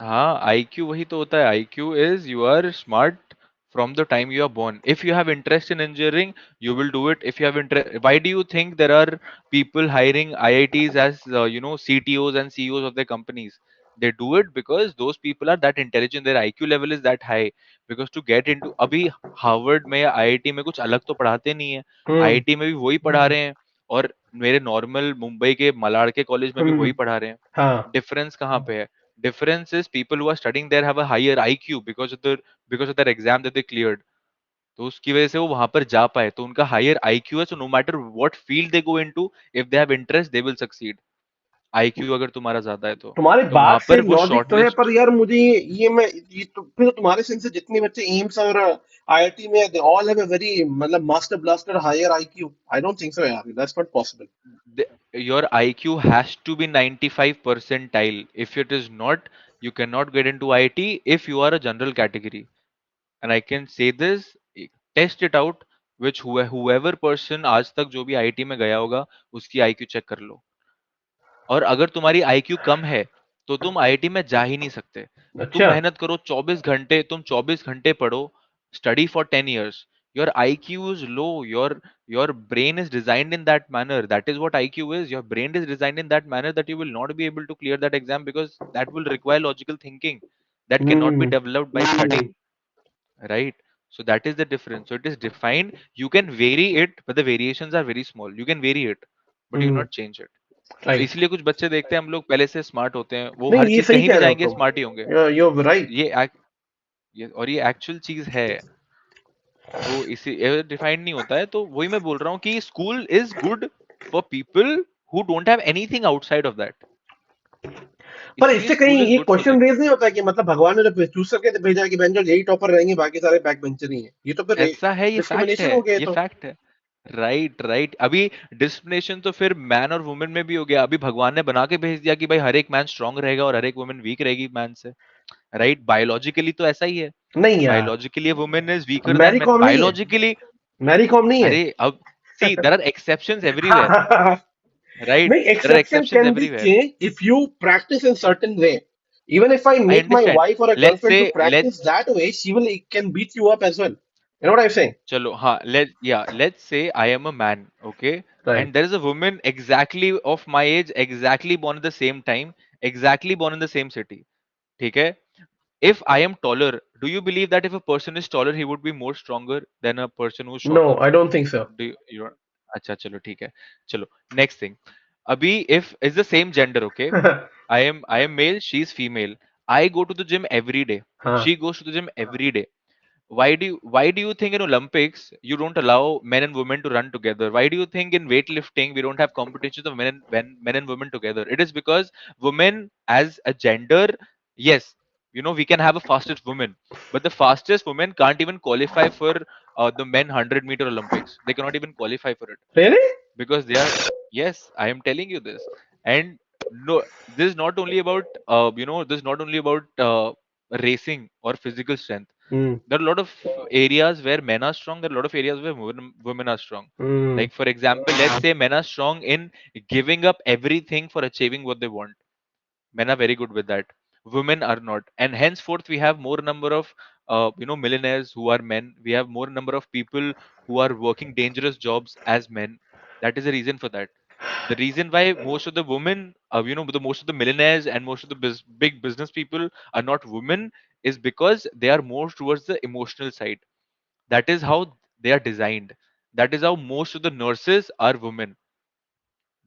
हाँ, आईक्यू वही तो होता है। IQ is you are smart from the time you are born. If you have interest in engineering, you will do it. If you have interest, why do you think there are people hiring IITs as CTOs and CEOs of their companies? They do it because those people are that intelligent. Their IQ level is that high. Because to get into अभी Harvard में या IIT में कुछ अलग तो पढ़ाते नहीं है। हम्म। आईआईटी में भी वही पढ़ा रहे हैं और मेरे नॉर्मल मुंबई के मलाड के कॉलेज में भी हम्म। वही पढ़ा रहे हैं। हाँ। Difference कहाँ पे है? Difference is people who are studying there have a higher IQ because of their exam that they cleared. तो उसकी वजह से वो वहां पर जा पाए, तो उनका हायर आईक्यू है, so no matter what field they go into, if they have interest they will succeed. IQ अगर तुम्हारा ज्यादा है तुम्हारी तो वहां बात से पर वो लॉजिक तो है, पर शॉर्टलिस्ट। यार मुझे ये मैं ये तो फिर तो तुम्हारे सेंस से जितने बच्चे एम्स और आईआईटी में, they all have a very मतलब master blaster higher IQ. I don't think so यार, that's not possible. Your IQ has to be 95 percentile. If it is not, you cannot get into IT if you are a general category. And I can say this, test it out, which whoever person आज तक जो भी IT में गया होगा उसकी IQ check कर लो। और अगर तुम्हारी आईक्यू कम है तो तुम आईआईटी में जा ही नहीं सकते। तुम अच्छा। मेहनत करो 24 घंटे, तुम 24 घंटे पढ़ो, study for 10 years, your IQ is low, your brain is designed in that manner, that is what IQ is, your brain is designed in that manner that you will not be able to clear that exam because that will require logical thinking that cannot be hmm. developed by studying, right? So that is the difference. So it is defined, you can vary it but the variations are very small, you can vary it but you hmm. cannot change it। तो right. इसलिए कुछ बच्चे देखते हैं हम लोग पहले से स्मार्ट होते हैं, वो नहीं, हर ये चीज सही कहीं कह भी रहे हो जाएंगे स्मार्ट ही होंगे। तुम, यू राइट। ये ये एक्चुअल चीज है। तो इसी डिफाइंड नहीं होता है, तो वही मैं बोल रहा हूँ कि school is good for people who don't have anything outside of that. पर इसलिए इससे कहीं स्कूल इज ये good for question them. Raise नहीं होता कि मतलब भगवान ने जब चूज करके तो भेजा है कि बहन यही टॉपर रहेंगे, बाकी सारे बैक बेंचर ही हैं, ये तो फिर ऐसा है, ये फैक्ट डिस्क्रिमिनेशन है, हो गया ये ये तो। फैक्ट है। राइट राइट, अभी डिस्क्रिमिनेशन तो फिर मैन और वुमेन में भी हो गया। अभी भगवान ने बना के भेज दिया कि भाई हर एक मैन स्ट्रांग रहेगा और हर एक वुमेन वीक रहेगी मैन से। राइट, बायोलॉजिकली तो ऐसा ही है। नहीं यार, biologically women is weaker than Mary man Kom नहीं है, बायोलॉजिकली। मैरी कॉम नहीं है। अरे अब see there are exceptions everywhere, नहीं, right, there are exception exceptions can be everywhere. changed if you practice in certain way. Even if I I make my understand, wife or a let's say girlfriend to let's practice that way, she will can beat you up as well. You know what I'm saying? चलो हाँ, let's say I am a man, okay, Right. And there is a woman exactly of my age, exactly born at the same time, exactly born in the same city, ठीक है। If I am taller, do you believe that if a person is taller he would be more stronger than a person who's No, shorter? I don't think so. Do you don't? अच्छा चलो ठीक है। चलो next thing, अभी if is the same gender, okay, I am male, she is female, I go to the gym every day, हाँ। she goes to the gym every day. Why do you think in Olympics you don't allow men and women to run together? Why do you think in weightlifting we don't have competitions of men and women together? It is because women as a gender, yes, we can have a fastest woman, but the fastest woman can't even qualify for the men 100-meter Olympics. They cannot even qualify for it Really? because they are, yes, I am telling you this. And no, this is not only about this is not only about racing or physical strength. Hmm. There are a lot of areas where men are strong, there are a lot of areas where women are strong. Hmm. Like for example, let's say men are strong in giving up everything for achieving what they want. Men are very good with that, women are not, and henceforth we have more number of millionaires who are men, we have more number of people who are working dangerous jobs as men. That is the reason for that. The reason why most of the women, the most of the millionaires and most of the big business people are not women is because they are more towards the emotional side. That is how they are designed. That is how most of the nurses are women.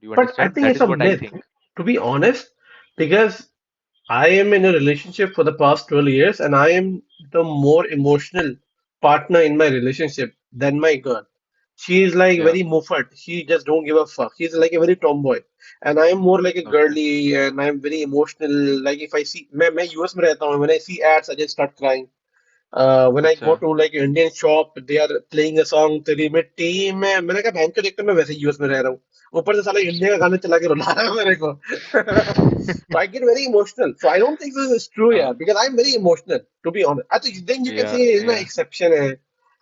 Do you But I understand? think That it's is a what I myth, think. to be honest, because I am in a relationship for the past 12 years and I am the more emotional partner in my relationship than my girl. She is like Yeah. very muffled. She just don't give a fuck. She's like a very tomboy. And I am more like a Okay. girly and I am very emotional. Like if I see, मैं US में रहता हूँ. When I see ads, I just start crying. When I go अच्छा। to like Indian shop, they are playing a song तेरी मिट्टी में, मैंने कहा बहन को देखकर मैं वैसे यूएस में रह रहा हूँ, ऊपर से साला इंडिया का गाना चला के रुला रहा है मेरे को। So I get very emotional. So I don't think this is true, yeah, हाँ, because I'm very emotional, to be honest. I think then you can या say is ना या exception है,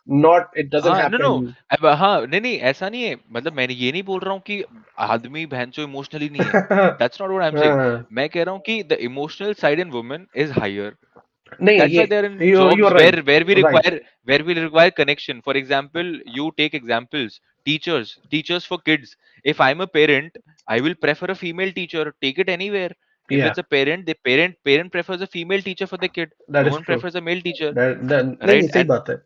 not it doesn't हाँ, no, no, happen. अब हाँ, नहीं, नहीं, ऐसा नहीं है, मतलब मैंने ये नहीं बोल रहा हूँ कि आदमी भैंचो इमोशनली नहीं है। That's not what I am saying. हाँ, मैं कह रहा हूँ कि the emotional side in women is higher. नहीं That's ये why they're in you jobs are right, right, where we require connection. For example, you take examples. Teachers for kids. If I'm a parent, I will prefer a female teacher. Take it anywhere. If या it's a parent, the parent prefers a female teacher for the kid. That No is one true, prefers a male teacher, नहीं नहीं right? सही And बात है.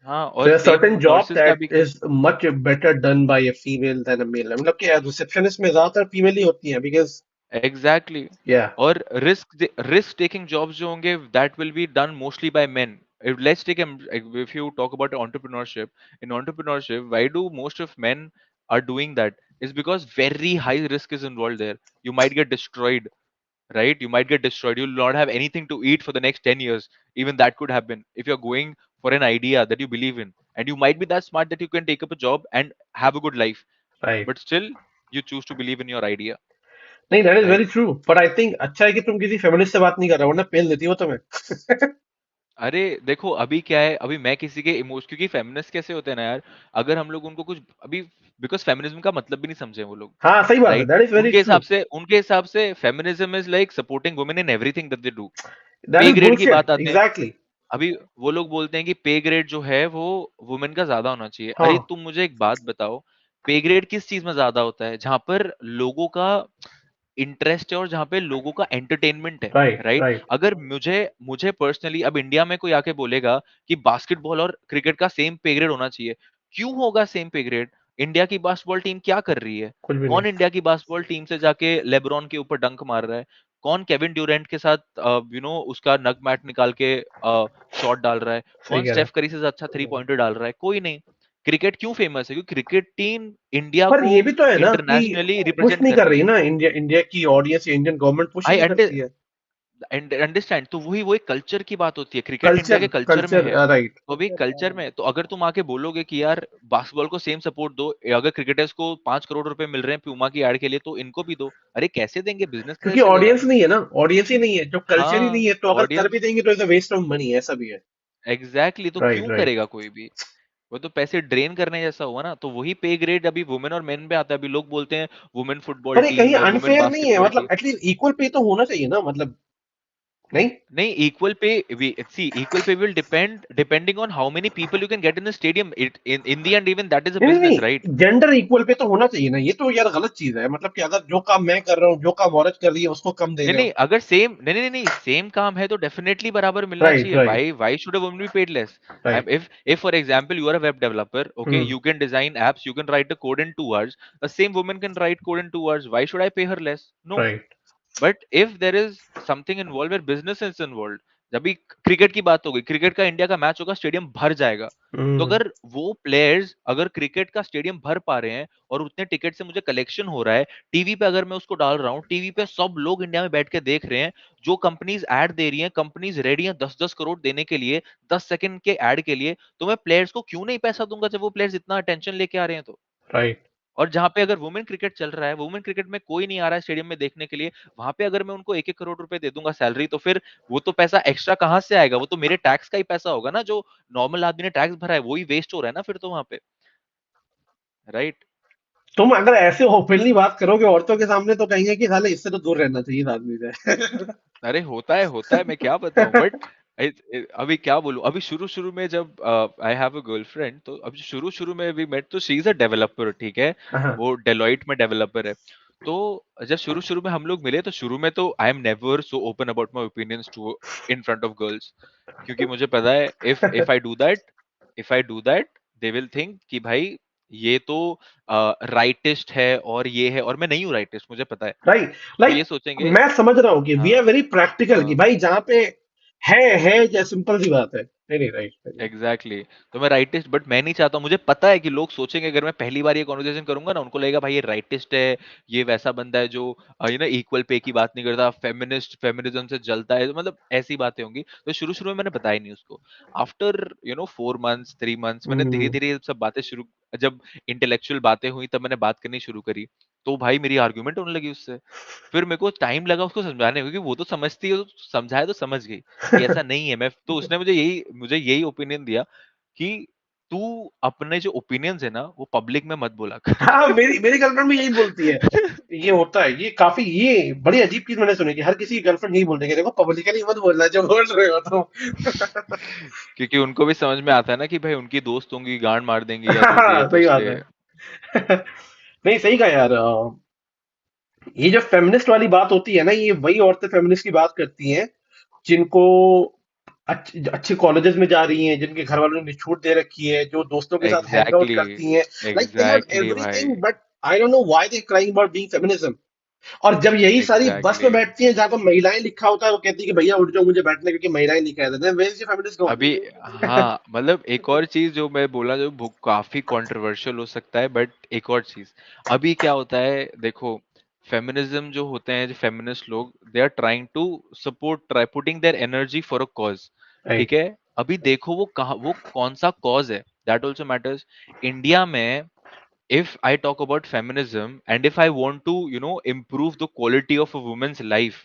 हाँ, और There are same certain job nurses का that भी is much better done by a female than a male. मतलब कि रिसेप्शनिस्ट में ज्यादातर फीमेल ही होती हैं because एग्जैक्टली। yeah, और रिस्क टेकिंग जॉब्स जो होंगे that will be done mostly bye main. Let's take if you talk about entrepreneurship, in entrepreneurship, why do most of men are doing that? Is because very high risk is involved there. You might get destroyed, right? You might get destroyed. You'll not have anything to eat for the next 10 years. Even that could happen if you're going for an idea that you believe in. And you might be that smart that you can take up a job and have a good life, right. but still you choose to believe in your idea, नहीं that is right? very true. But I think अच्छा है कि तुम किसी feminist से बात नहीं कर रहे हो वरना पेल देती हो तुम्हें. अरे देखो अभी क्या है, अभी मैं किसी के इमोश क्योंकि फेमिनिस्ट कैसे होते हैं ना यार, अगर हम लोग उनको कुछ अभी, बिकॉज फेमिनिज्म का मतलब भी नहीं समझे वो लोग, हाँ सही बात है. Right? That is very true. उनके हिसाब से feminism is like supporting women in everything that they do. That पे is ग्रेड की bullshit. बात आते हैं। Exactly. अभी वो लोग बोलते हैं कि पे ग्रेड जो है वो वुमेन का ज्यादा होना चाहिए। अरे हाँ. तुम मुझे एक बात बताओ, पे ग्रेड किस चीज में ज्यादा होता है? जहां पर लोगों का इंटरेस्ट है और जहाँ पे लोगों का एंटरटेनमेंट है, Right. राइट? Right. अगर मुझे मुझे पर्सनली अब इंडिया में कोई आके बोलेगा कि बास्केटबॉल और क्रिकेट का सेम पे ग्रेड होना चाहिए, क्यों होगा सेम पे ग्रेड? इंडिया की बास्केटबॉल टीम क्या कर रही है? कुछ भी नहीं. कौन इंडिया की बास्केटबॉल टीम से जाके लेब्रॉन के ऊपर डंक मार रहा है? कौन केविन ड्यूरेंट के साथ उसका नग मैट निकाल के शॉट डाल रहा है? सही कौन कह रहे स्टेफ करी से अच्छा थ्री हो. पॉइंटर डाल रहा है? कोई नहीं। क्रिकेट क्यों फेमस है? क्योंकि क्रिकेट टीम इंडिया पर को ये भी तो है ना कि इंटरनेशनली पुश रिप्रेजेंट नहीं कर कर रही रही है। ना, इंडिया इंडिया की ऑडियंस, इंडियन गवर्नमेंट पुश ही आई नहीं करती है. अंडरस्टैंड, तो वही वो एक कल्चर की बात होती है, क्रिकेट इंडिया कल्चर, के कल्चर में कल्चर, है। राइट. तो अभी कल्चर में तो अगर तुम आके बोलोगे कि यार बास्केटबॉल को सेम सपोर्ट दो, अगर क्रिकेटर्स को 5 करोड़ रुपए मिल रहे हैं प्यूमा की एड के लिए तो इनको भी दो। अरे कैसे देंगे? बिजनेस क्योंकि कैसे चलेगा? ऑडियंस नहीं है ना, ऑडियंस ही नहीं है, जो कल्चर ही हाँ, नहीं है, तो अगर कर भी ऑडियंस, देंगे तो is a waste of money, ऐसा भी है. एग्जैक्टली, तो राइट, क्यों राइट. करेगा कोई भी? वो तो पैसे ड्रेन करने जैसा हुआ ना। तो वही पे ग्रेड अभी वुमेन और मेन पे आता है। अभी लोग बोलते हैं वुमेन फुटबॉल पर ये कहीं टीम, वुमेन अनफेयर नहीं है? बास्केटबॉल मतलब टीम। एटलीस्ट इक्वल पे तो होना चाहिए ना, मतलब नहीं. नहीं, equal pay, equal pay will depending on how many people you can get in the stadium. It in the and even that is a नहीं नहीं बिजनेस, राइट? नहीं, जेंडर इक्वल पे तो होना चाहिए ना. ये तो यार गलत चीज है, मतलब कि अगर जो काम मैं कर रहा हूँ, जो काम औरत कर रही है, उसको कम दे नहीं, रहे नहीं, हो. अगर सेम, नहीं, नहीं, नहीं, सेम काम है तो डेफिनेटली बराबर मिलना राइट, चाहिए। Right, why should a woman be paid less? Right. If for example you are a web developer, okay, hmm. you can design apps, you can write a code in 2 hours. The same woman can write code in 2 hours. Why should I pay her less? No. Right. But if there is something involve, business is involve, जब भी cricket की बात होगी, cricket का India का match होगा, stadium भर जाएगा। तो हम्म. अगर वो प्लेयर्स अगर क्रिकेट का स्टेडियम भर पा रहे हैं और उतने टिकट से मुझे कलेक्शन हो रहा है, टीवी पे अगर मैं उसको डाल रहा हूँ, टीवी पे सब लोग इंडिया में बैठ के देख रहे हैं, जो कंपनीज ऐड दे रही हैं, कंपनीज रेडी हैं 10-10 करोड़ देने के लिए, 10 सेकंड के ऐड के लिए, तो मैं प्लेयर्स को क्यों नहीं पैसा दूंगा जब वो प्लेयर्स इतना अटेंशन लेके आ रहे हैं तो? राइट. और जहाँ पे अगर वुमेन क्रिकेट चल रहा है, वुमेन क्रिकेट में कोई नहीं आ रहा है स्टेडियम में देखने के लिए, वहां पे अगर मैं उनको 1-1 करोड़ रुपए दे दूंगा सैलरी, तो फिर वो तो पैसा एक्स्ट्रा कहाँ से आएगा? वो तो मेरे टैक्स का ही पैसा होगा ना, जो नॉर्मल आदमी ने टैक्स भरा है वही वेस्ट हो रहा है ना फिर तो वहां पे, राइट? तुम अगर ऐसे ओपनली बात करोगे औरतों के सामने तो कहेंगे कि साले इससे तो दूर रहना चाहिए इस आदमी से. अरे होता है, मैं क्या बताऊं, बट अभी क्या बोलूं। अभी शुरू शुरू में जब आई हैव अ गर्लफ्रेंड, तो अभी शुरू शुरू में वी मेट, तो शी इज अ डेवलपर, ठीक है? हाँ. वो डेलॉइट में डेवलपर है। तो जब शुरू शुरू में हम लोग मिले, तो शुरू में तो I am never so open about my opinions to in front of girls, क्योंकि मुझे पता है if I do that they will think कि भाई ये तो राइटिस्ट है और ये है, और मैं नहीं हूँ राइटिस्ट, मुझे पता है। राइट. वो लाइक ये सोचेंगे। मैं समझ रहा हूँ कि वी हाँ, आर वेरी प्रैक्टिकल, कि हाँ, भाई जहाँ पे है जैसे सिंपल सी बात है. नहीं नहीं, राइट. Exactly exactly. तो मैं राइटिस्ट, बट मैं नहीं चाहता हूँ, मुझे पता है कि लोग सोचेंगे अगर मैं पहली बार ये कॉन्वर्सेशन करूंगा ना, उनको लगेगा भाई ये राइटिस्ट है, ये वैसा बंदा है जो इक्वल पे की बात नहीं करता, फेमिनिज्म से जलता है, तो मतलब ऐसी बातें होंगी। तो शुरू शुरू में मैंने बताया नहीं उसको। आफ्टर 4 मंथ्स 3 मंथ्स मैंने धीरे हम्म. धीरे ये सब बातें शुरू, जब इंटेलेक्चुअल बातें हुई तब मैंने बात करनी शुरू करी। तो भाई मेरी आर्ग्यूमेंट होने लगी उससे। फिर मेरे को टाइम लगा उसको समझाने में, क्योंकि वो तो समझती है, तो समझाया तो समझ गई कि ऐसा नहीं है। मैं तो उसने मुझे यही ओपिनियन दिया कि तू अपने जो ओपिनियंस है ना वो पब्लिक में मत बोला कर। हाँ, मेरी मेरी गर्लफ्रेंड भी यही बोलती है। ये होता है, ये काफी, ये बड़ी अजीब चीज मैंने सुनी कि हर किसी की गर्लफ्रेंड यही बोलती है कि देखो पब्लिकली मत बोलना जो बोल रहे हो तुम। क्योंकि उनको भी समझ में आता है ना कि भाई उनकी दोस्त होंगी, गांड मार देंगी या जो भी है, हाँ, तो सही बात इसलिए। है। नहीं, सही कहा यार। ये जो फेमिनिस्ट वाली बात होती है ना, ये वही औरतें फेमिनिस्ट की बात करती हैं जिनको अच्छे कॉलेजेस में जा रही हैं, जिनके घर वालों ने छूट दे रखी है, जो दोस्तों के साथ हैंग आउट एग्जैक्टली, करती हैं। लाइक दे हैव एग्जैक्टली भाई, everything, but I don't know why they crying about being feminism. और जब यही सारी बस में एग्जैक्टली। बैठती हैं जहां पर महिलाएं लिखा होता है, वो कहती है कि भैया उठ जाओ, मुझे बैठने, क्योंकि महिलाएं लिखा है, देन वेयर इज फेमिनिस्ट अभी गोइंग? हाँ, मतलब एक और चीज जो मैं बोला जो काफी कंट्रोवर्शियल हो सकता है, बट एक और चीज अभी क्या होता है देखो, फेमिनिज्म जो होते हैं, जो फेमिनिस्ट लोग, they are trying to support, try putting their energy for a cause. ठीक राइट। है, अभी देखो वो कहा, वो कौन सा कॉज है, दैट ऑल्सो मैटर्स। इंडिया में, if I talk about feminism and if I want to, improve the quality of a woman's life,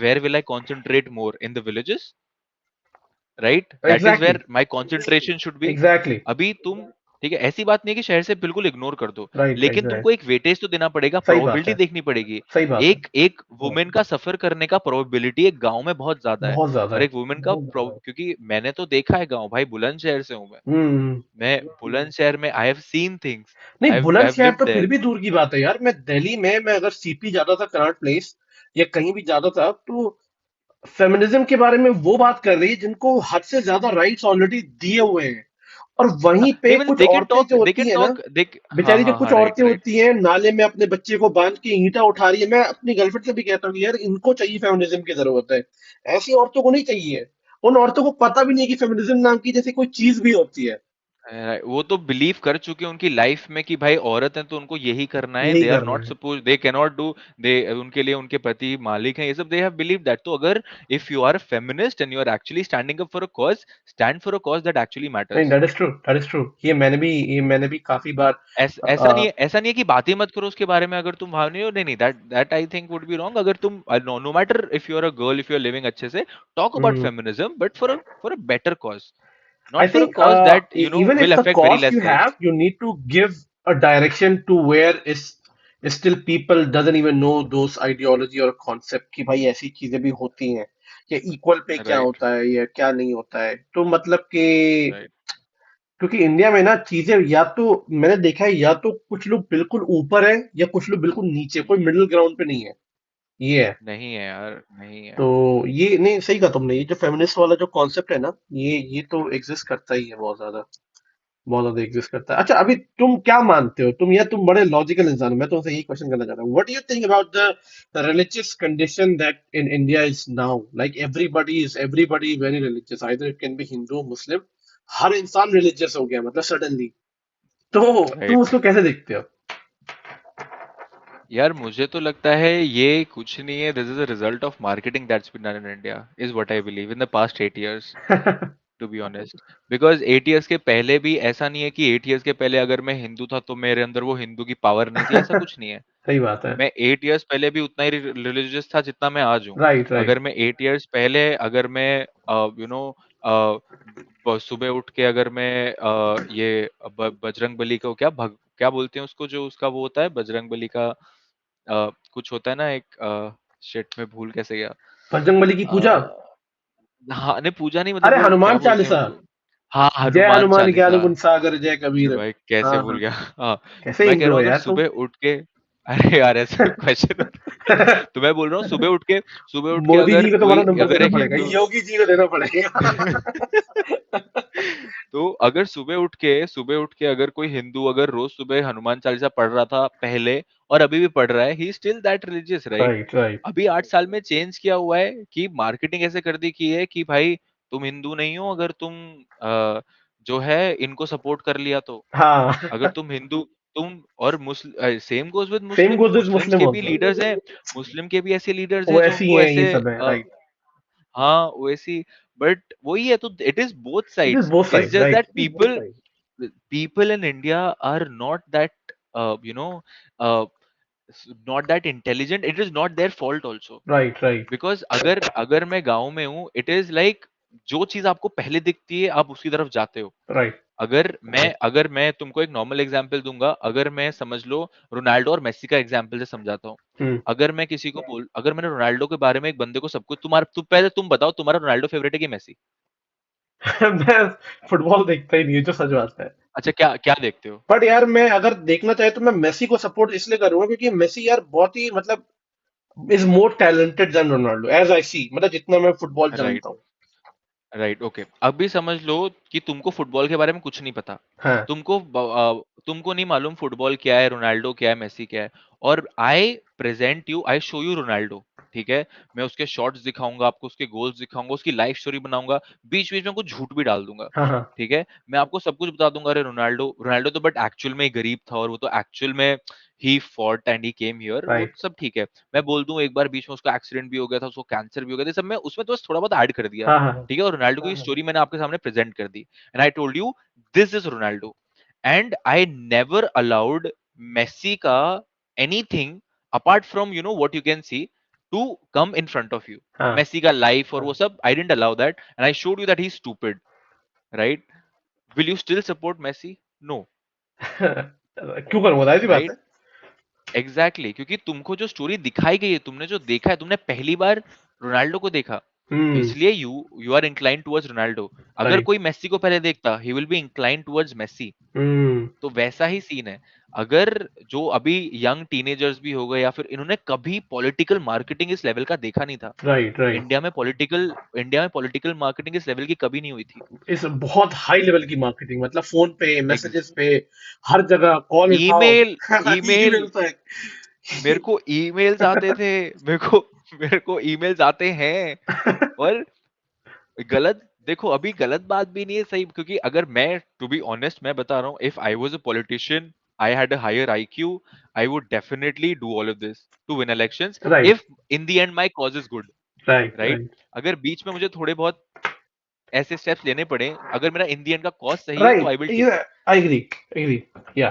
where will I concentrate more? In the villages, right? That is exactly, where my concentration should be. Exactly. अभी तुम, ठीक है, ऐसी बात नहीं है कि शहर से बिल्कुल इग्नोर कर दो, राइट, लेकिन तुमको एग्जैक्ट। एक वेटेज तो देना पड़ेगा, सही बात प्रोबेबिलिटी है, देखनी पड़ेगी। सही बात है। एक एक वुमेन का सफर करने का प्रोबेबिलिटी एक गांव में बहुत ज्यादा है, बहुत ज्यादा और है, एक वुमेन का बहुत ज्यादा है। क्योंकि मैंने तो देखा है गांव, भाई बुलंदशहर से हूं मैं। हम्म। मैं बुलंदशहर में आई हैव सीन थिंग्स, नहीं, आई हैव बुलंदशहर लिव्ड तो फिर देयर। भी दूर की बात है यार। मैं दिल्ली में, मैं अगर सीपी जाता था, कनॉट प्लेस या कहीं भी जाता था, तो फेमिनिज्म के बारे में वो बात कर रही है जिनको हद से ज्यादा राइट्स ऑलरेडी दिए हुए हैं। और हाँ, वहीं पे नहीं मतलब कुछ औरतें जो दे होती कैन है ना, टॉक देख, हाँ बेचारी जो हाँ कुछ हाँ, राइट औरतें राइट। होती हैं नाले में अपने बच्चे को बांध के ईंटा उठा रही है, मैं अपनी गर्लफ्रेंड से भी कहता हूँ कि यार इनको चाहिए फेमिनिज्म की जरूरत है, ऐसी औरतों को नहीं चाहिए। उन औरतों को पता भी नहीं कि फेमिनिज्म नाम की जैसे कोई चीज भी होती है। वो तो बिलीव कर चुके हैं उनकी लाइफ में कि भाई औरत है तो उनको यही करना है, यही दे आर करना नॉट है। Suppose, they can not do, they उनके लिए उनके पति मालिक हैं, ये सब दे हैव बिलीव दैट। तो अगर if you are a feminist and you are actually standing up for a cause, stand for a cause that actually नहीं, matters. That is true, that is true. ये मैंने भी काफी बार ऐसा नहीं है, ऐसा नहीं है कि बात ही मत करो उसके बारे में, अगर तुम भाव नहीं हो, नहीं नहीं, that that I think would be wrong. अगर तुम, no no matter if you are a girl, if you are living अच्छे से, talk about feminism, but for a better cause, I not for a think cause that even if will the affect very cost less you lives. have, you need to give a direction to where is still people doesn't even know those ideology और concept कि भाई ऐसी चीजें भी होती हैं, या equal pay क्या Right, होता है या क्या नहीं होता है। तो मतलब कि right. क्योंकि इंडिया में ना चीजें, या तो मैंने देखा है, या तो कुछ लोग बिल्कुल ऊपर है या कुछ लोग बिल्कुल नीचे, कोई हम्म, मिडिल ग्राउंड पे नहीं है। ये है। नहीं है यार, नहीं है। तो ये नहीं, सही कहा तुमने, ये जो फेमिनिस्ट वाला जो कॉन्सेप्ट है ना, ये तो एग्जिस्ट करता ही है बहुत ज्यादा, बहुत ज्यादा एग्जिस्ट करता है। अच्छा, अभी तुम क्या मानते हो, तुम बड़े लॉजिकल इंसान हो, मैं तुमसे यही क्वेश्चन करना चाहता हूँ, what do you think about the religious condition that in India is now, like everybody very religious, either it can be Hindu Muslim, हर इंसान रिलीजियस हो गया मतलब सडनली। तो तुम राइट, उसको कैसे देखते हो? यार मुझे तो लगता है ये कुछ नहीं है, this is a result of marketing that's been done in India, is what I believe, in the past 8 years, to be honest. Because 8 years के पहले भी ऐसा नहीं है कि 8 years के पहले अगर मैं हिंदू था तो मेरे अंदर वो हिंदू की पावर नहीं थी, ऐसा कुछ नहीं है। सही बात है। मैं 8 years पहले भी उतना ही रिलीजियस था जितना मैं आज हूँ। Right, right. अगर मैं 8 years पहले, अगर मैं यू नो सुबह उठ के अगर मैं ये बजरंग बली को क्या बोलते हैं उसको, जो उसका वो होता है बजरंग बली का, कुछ होता है ना एक, शिट में भूल कैसे गया। बजरंगबली की पूजा। अ, हाँ, नहीं पूजा नहीं, मतलब अरे, वो क्या हनुमान बोलते हैं चालीसा। उसको। हाँ, जय हनुमान हनुमान ज्ञान चालीसा। गुण सागर जय अरे कबीर। भाई कैसे हाँ, भूल हाँ। गया। हाँ, कैसे मैं कह हिंदू रहा हो हूँ अगर यार तुम? सुबह उठ के, अरे यार ऐसे क्वेश्चन, तो मैं बोल रहा हूँ सुबह उठ के मोदी जी अगर को तुम्हारा कोई, नंबर अगर देना एक पड़ेगा, हिंदू, योगी जी को देना पड़ेगा। तो अगर सुबह उठ के अगर कोई हिंदू अगर रोज सुबह हनुमान चालीसा पढ़ रहा था पहले, और अभी भी पढ़ रहा है, he still that religious, right? Right, right. अभी 8 साल में चेंज किया हुआ है कि मार्केटिंग ऐसे कर दी की है कि भाई तुम हिंदू नहीं हो अगर तुम जो है इनको सपोर्ट कर लिया तो, अगर हाँ। तुम हिंदू, तुम और Muslim, same goes with same Muslims, goes with Muslims Muslim के भी ऑल्सो। लीडर्स हैं, मुस्लिम के भी ऐसे लीडर्स वो हैं जो ऐसी उनको हैं, ये ऐसे सब है, राइट। हाँ वैसी, बट वही है, तो it is both it is sides, both it's side, just right. That people in India are not that uh, you know uh, not that intelligent, it is not their fault also, right, right. because अगर अगर मैं गांव में हूँ, it is like जो चीज आपको पहले दिखती है आप उसकी तरफ जाते हो। राइट। अगर मैं तुमको एक नॉर्मल एग्जांपल दूंगा, अगर मैं समझ लो रोनाल्डो और मेसी का एग्जांपल से समझाता हूँ। हम्म। अगर मैंने रोनाल्डो के बारे में एक बंदे को सब कुछ, पहले तुम बताओ तुम्हारा रोनाल्डो फेवरेट है कि मेसी? मैं फुटबॉल देखता ही नहीं है, जो सच बात है। अच्छा, क्या क्या देखते हो? बट यार मैं अगर देखना चाहे तो मैं मेसी को सपोर्ट इसलिए करूंगा क्योंकि मेसी यार बहुत ही मतलब is more talented than Ronaldo as I see, मतलब जितना मैं फुटबॉल राइट, जानता हूँ। Right, okay. अभी समझ लो कि तुमको फुटबॉल के बारे में कुछ नहीं पता। हाँ। तुमको नहीं मालूम फुटबॉल क्या है, रोनाल्डो क्या है, मेसी क्या है। और आई शो यू रोनाल्डो। ठीक है, मैं उसके शॉट्स दिखाऊंगा आपको, उसके गोल्स दिखाऊंगा, उसकी लाइफ स्टोरी बनाऊंगा, बीच बीच में कुछ झूठ भी डाल दूंगा। हाँ। हाँ। ठीक है, मैं आपको सब कुछ बता दूंगा, अरे रोनाल्डो रोनाल्डो तो बट एक्चुअल में ही गरीब था, और वो तो एक्चुअल में he fought and he came here, वो राइट। सब ठीक है। मैं बोल दूं एक बार बीच में उसका एक्सीडेंट भी हो गया था, उसको कैंसर भी हो गया था, ये सब मैं उसमें तो बस थोड़ा बहुत ऐड कर दिया। हाँ। हाँ। ठीक है, और रोनाल्डो की स्टोरी मैंने आपके सामने प्रेजेंट कर दी, and I told you this is Ronaldo. And I never allowed Messi का anything apart from what you can see to come in front of you. हाँ। मेसी का लाइफ और वो सब I didn't allow that, and I showed you that he is stupid. Right? Will you still support Messi? No. क्यों करूंगा, जाहिर सी बात राइट, है। एग्जैक्टली, क्योंकि तुमको जो स्टोरी दिखाई गई है, तुमने जो देखा है, तुमने पहली बार रोनाल्डो को देखा, तो हम्म। इसलिए you you are incline towards Ronaldo. अगर राइट। कोई मेसी को पहले देखता, he will be incline towards Messi. हम्म। तो वैसा ही सीन है। अगर जो अभी यंग टीनेजर्स भी हो गए, या फिर इन्होंने कभी पॉलिटिकल मार्केटिंग इस लेवल का देखा नहीं था। राइट। राइट। इंडिया में पॉलिटिकल मार्केटिंग इस लेवल की कभी नहीं हुई थी। इस बहुत हाई लेवल की मार्केटिंग, मतलब फोन पे, एग्ज मैसेजेस पे, हर जगह कॉल उठाओ। ईमेल ईमेल ईमेल तक। मेरे को ईमेल्स आते थे, मेरे को ईमेल्स आते हैं। और गलत, देखो अभी गलत बात भी नहीं है, सही, क्योंकि अगर मैं, टू बी ऑनेस्ट, मैं बता रहा हूँ, if I was a politician, I had a higher IQ, I would definitely do all of this to win elections, right. If in the end my cause is good. Right. Right? Right. अगर बीच में मुझे थोड़े बहुत ऐसे steps लेने पड़े, अगर मेरा इन द एंड का कॉज सही है, तो right. I will take it. I agree. Agree. Yeah.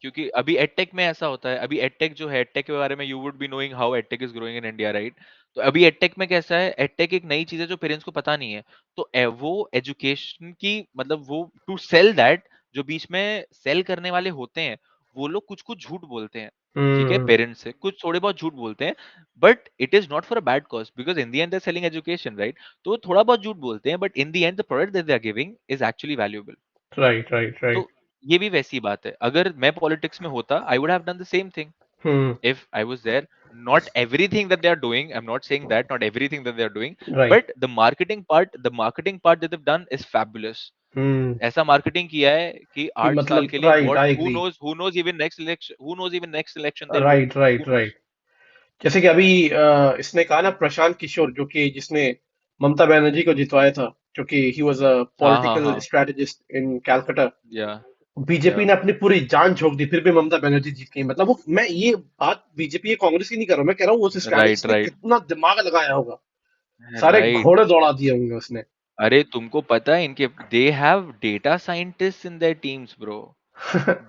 क्योंकि अभी एडटेक में ऐसा होता है, अभी एडटेक जो है, एडटेक के बारे में you would be knowing how edtech is growing in India, right? तो अभी एडटेक में कैसा है, एडटेक एक नई चीज है जो पेरेंट्स को पता नहीं है। तो वो एजुकेशन की, मतलब वो टू सेल दैट, जो बीच में सेल करने वाले होते हैं, वो लोग कुछ कुछ झूठ बोलते हैं। ठीक है, हम्म। पेरेंट्स से कुछ थोड़े बहुत झूठ बोलते हैं, but it is not for a bad cause, because in the end they are selling education, right? तो वो थोड़ा बहुत झूठ बोलते हैं, but in the end the product that they are giving is actually valuable. Right. Right. Right. तो ये भी वैसी बात है, अगर मैं पॉलिटिक्स में होता, I would have done the same thing hmm. if I was there. Not everything that they are doing, I'm not saying that, not everything that they are doing, right. but the marketing part that they've done is fabulous. हम्म। ऐसा marketing किया है कि कि 8 साल मतलब के लिए, right, what, I agree. who knows even next election they'll win, right. Right. who knows? Right. जैसे कि अभी इसने कहा ना, प्रशांत किशोर, जो कि जिसने ममता बनर्जी को जितवाया था, जो कि ही वाज अ हाँ, हाँ, पॉलिटिकल हाँ, स्ट्रेटेजिस्ट इन कैलकाटा। yeah, बीजेपी yeah, ने अपनी पूरी जान झोंक दी, फिर भी ममता बनर्जी जीत गई। मतलब वो, मैं ये बात बीजेपी या कांग्रेस की नहीं कर रहा हूं, मैं कह रहा हूँ उस right, स्ट्रेटेजिस्ट ने right, कितना दिमाग लगाया होगा। सारे right. घोड़े दौड़ा दिए होंगे उसने। अरे तुमको पता है इनके, they have data scientists in their teams, bro.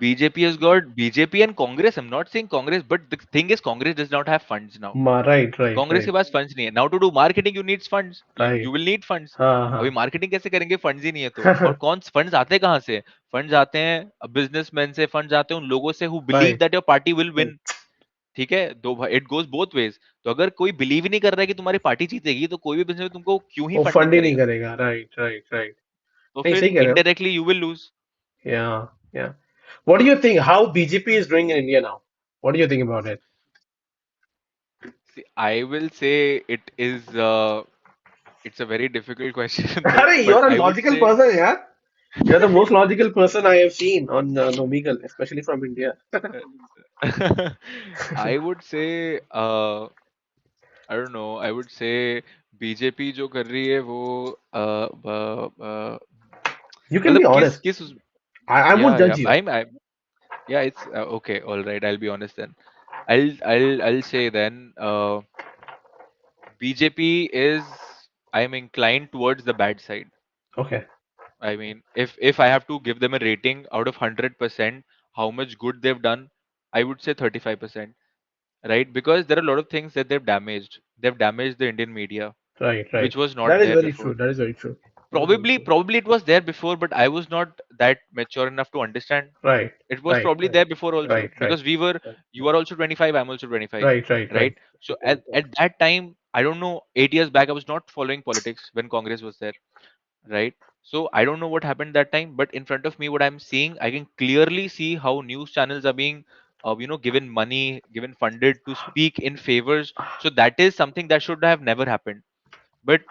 BJP has got BJP and Congress. I'm not saying Congress, but the thing is, Congress does not have funds now. Right. Right. Congress के राइट। पास funds नहीं है। Now to do marketing you needs funds, you right. Will need funds. हाँ। अभी हाँ। Marketing कैसे करेंगे, funds ही नहीं है तो। और कौन फंड्स आते कहाँ से? फंड्स आते हैं बिजनेसमैन से, फंड्स आते हैं उन लोगों से who believe right. That your party will win. ठीक है, दो, इट गोज बोथ वेज। तो अगर कोई बिलीव ही नहीं कर रहा है कि तुम्हारी पार्टी जीतेगी, तो कोई भी बिजनेस तुमको क्यों ही वो फंडिंग फंड ही नहीं करेगा? करेगा। राइट। राइट। राइट। तो नहीं, फिर सही कह रहे हो। Indirectly you will lose. Yeah, yeah. What do you think? How BJP is doing in India now? What do you think about it? I will say it is, it's a very difficult question, Arey, but you're a I would logical say, person, yeah. You're the most logical person I have seen on Nomegle, especially from India. I would say, I don't know, I would say BJP जो कर रही है वो, You can be मतलब किस honest. किस I won't yeah, judge yeah, you. I'm yeah, it's okay, all right, I'll be honest then. I'll say then, BJP is, I'm inclined towards the bad side. Okay. I mean, if I have to give them a rating out of 100%, how much good they've done, I would say 35%, right? Because there are a lot of things that they've damaged. They've damaged the Indian media. Right, right. which was not That is there very true. before. That is very true. That is very true. Probably it was there before, but I was not that mature enough to understand. Right, It was right, probably right, there before also, right, right, because you are also 25, I'm also 25, right, right, right. right? So at that time, I don't know, 8 years back, I was not following politics when Congress was there, right? So I don't know what happened that time, but in front of me, what I'm seeing, I can clearly see how news channels are being, given money, given funded to speak in favors. So that is something that should have never happened. But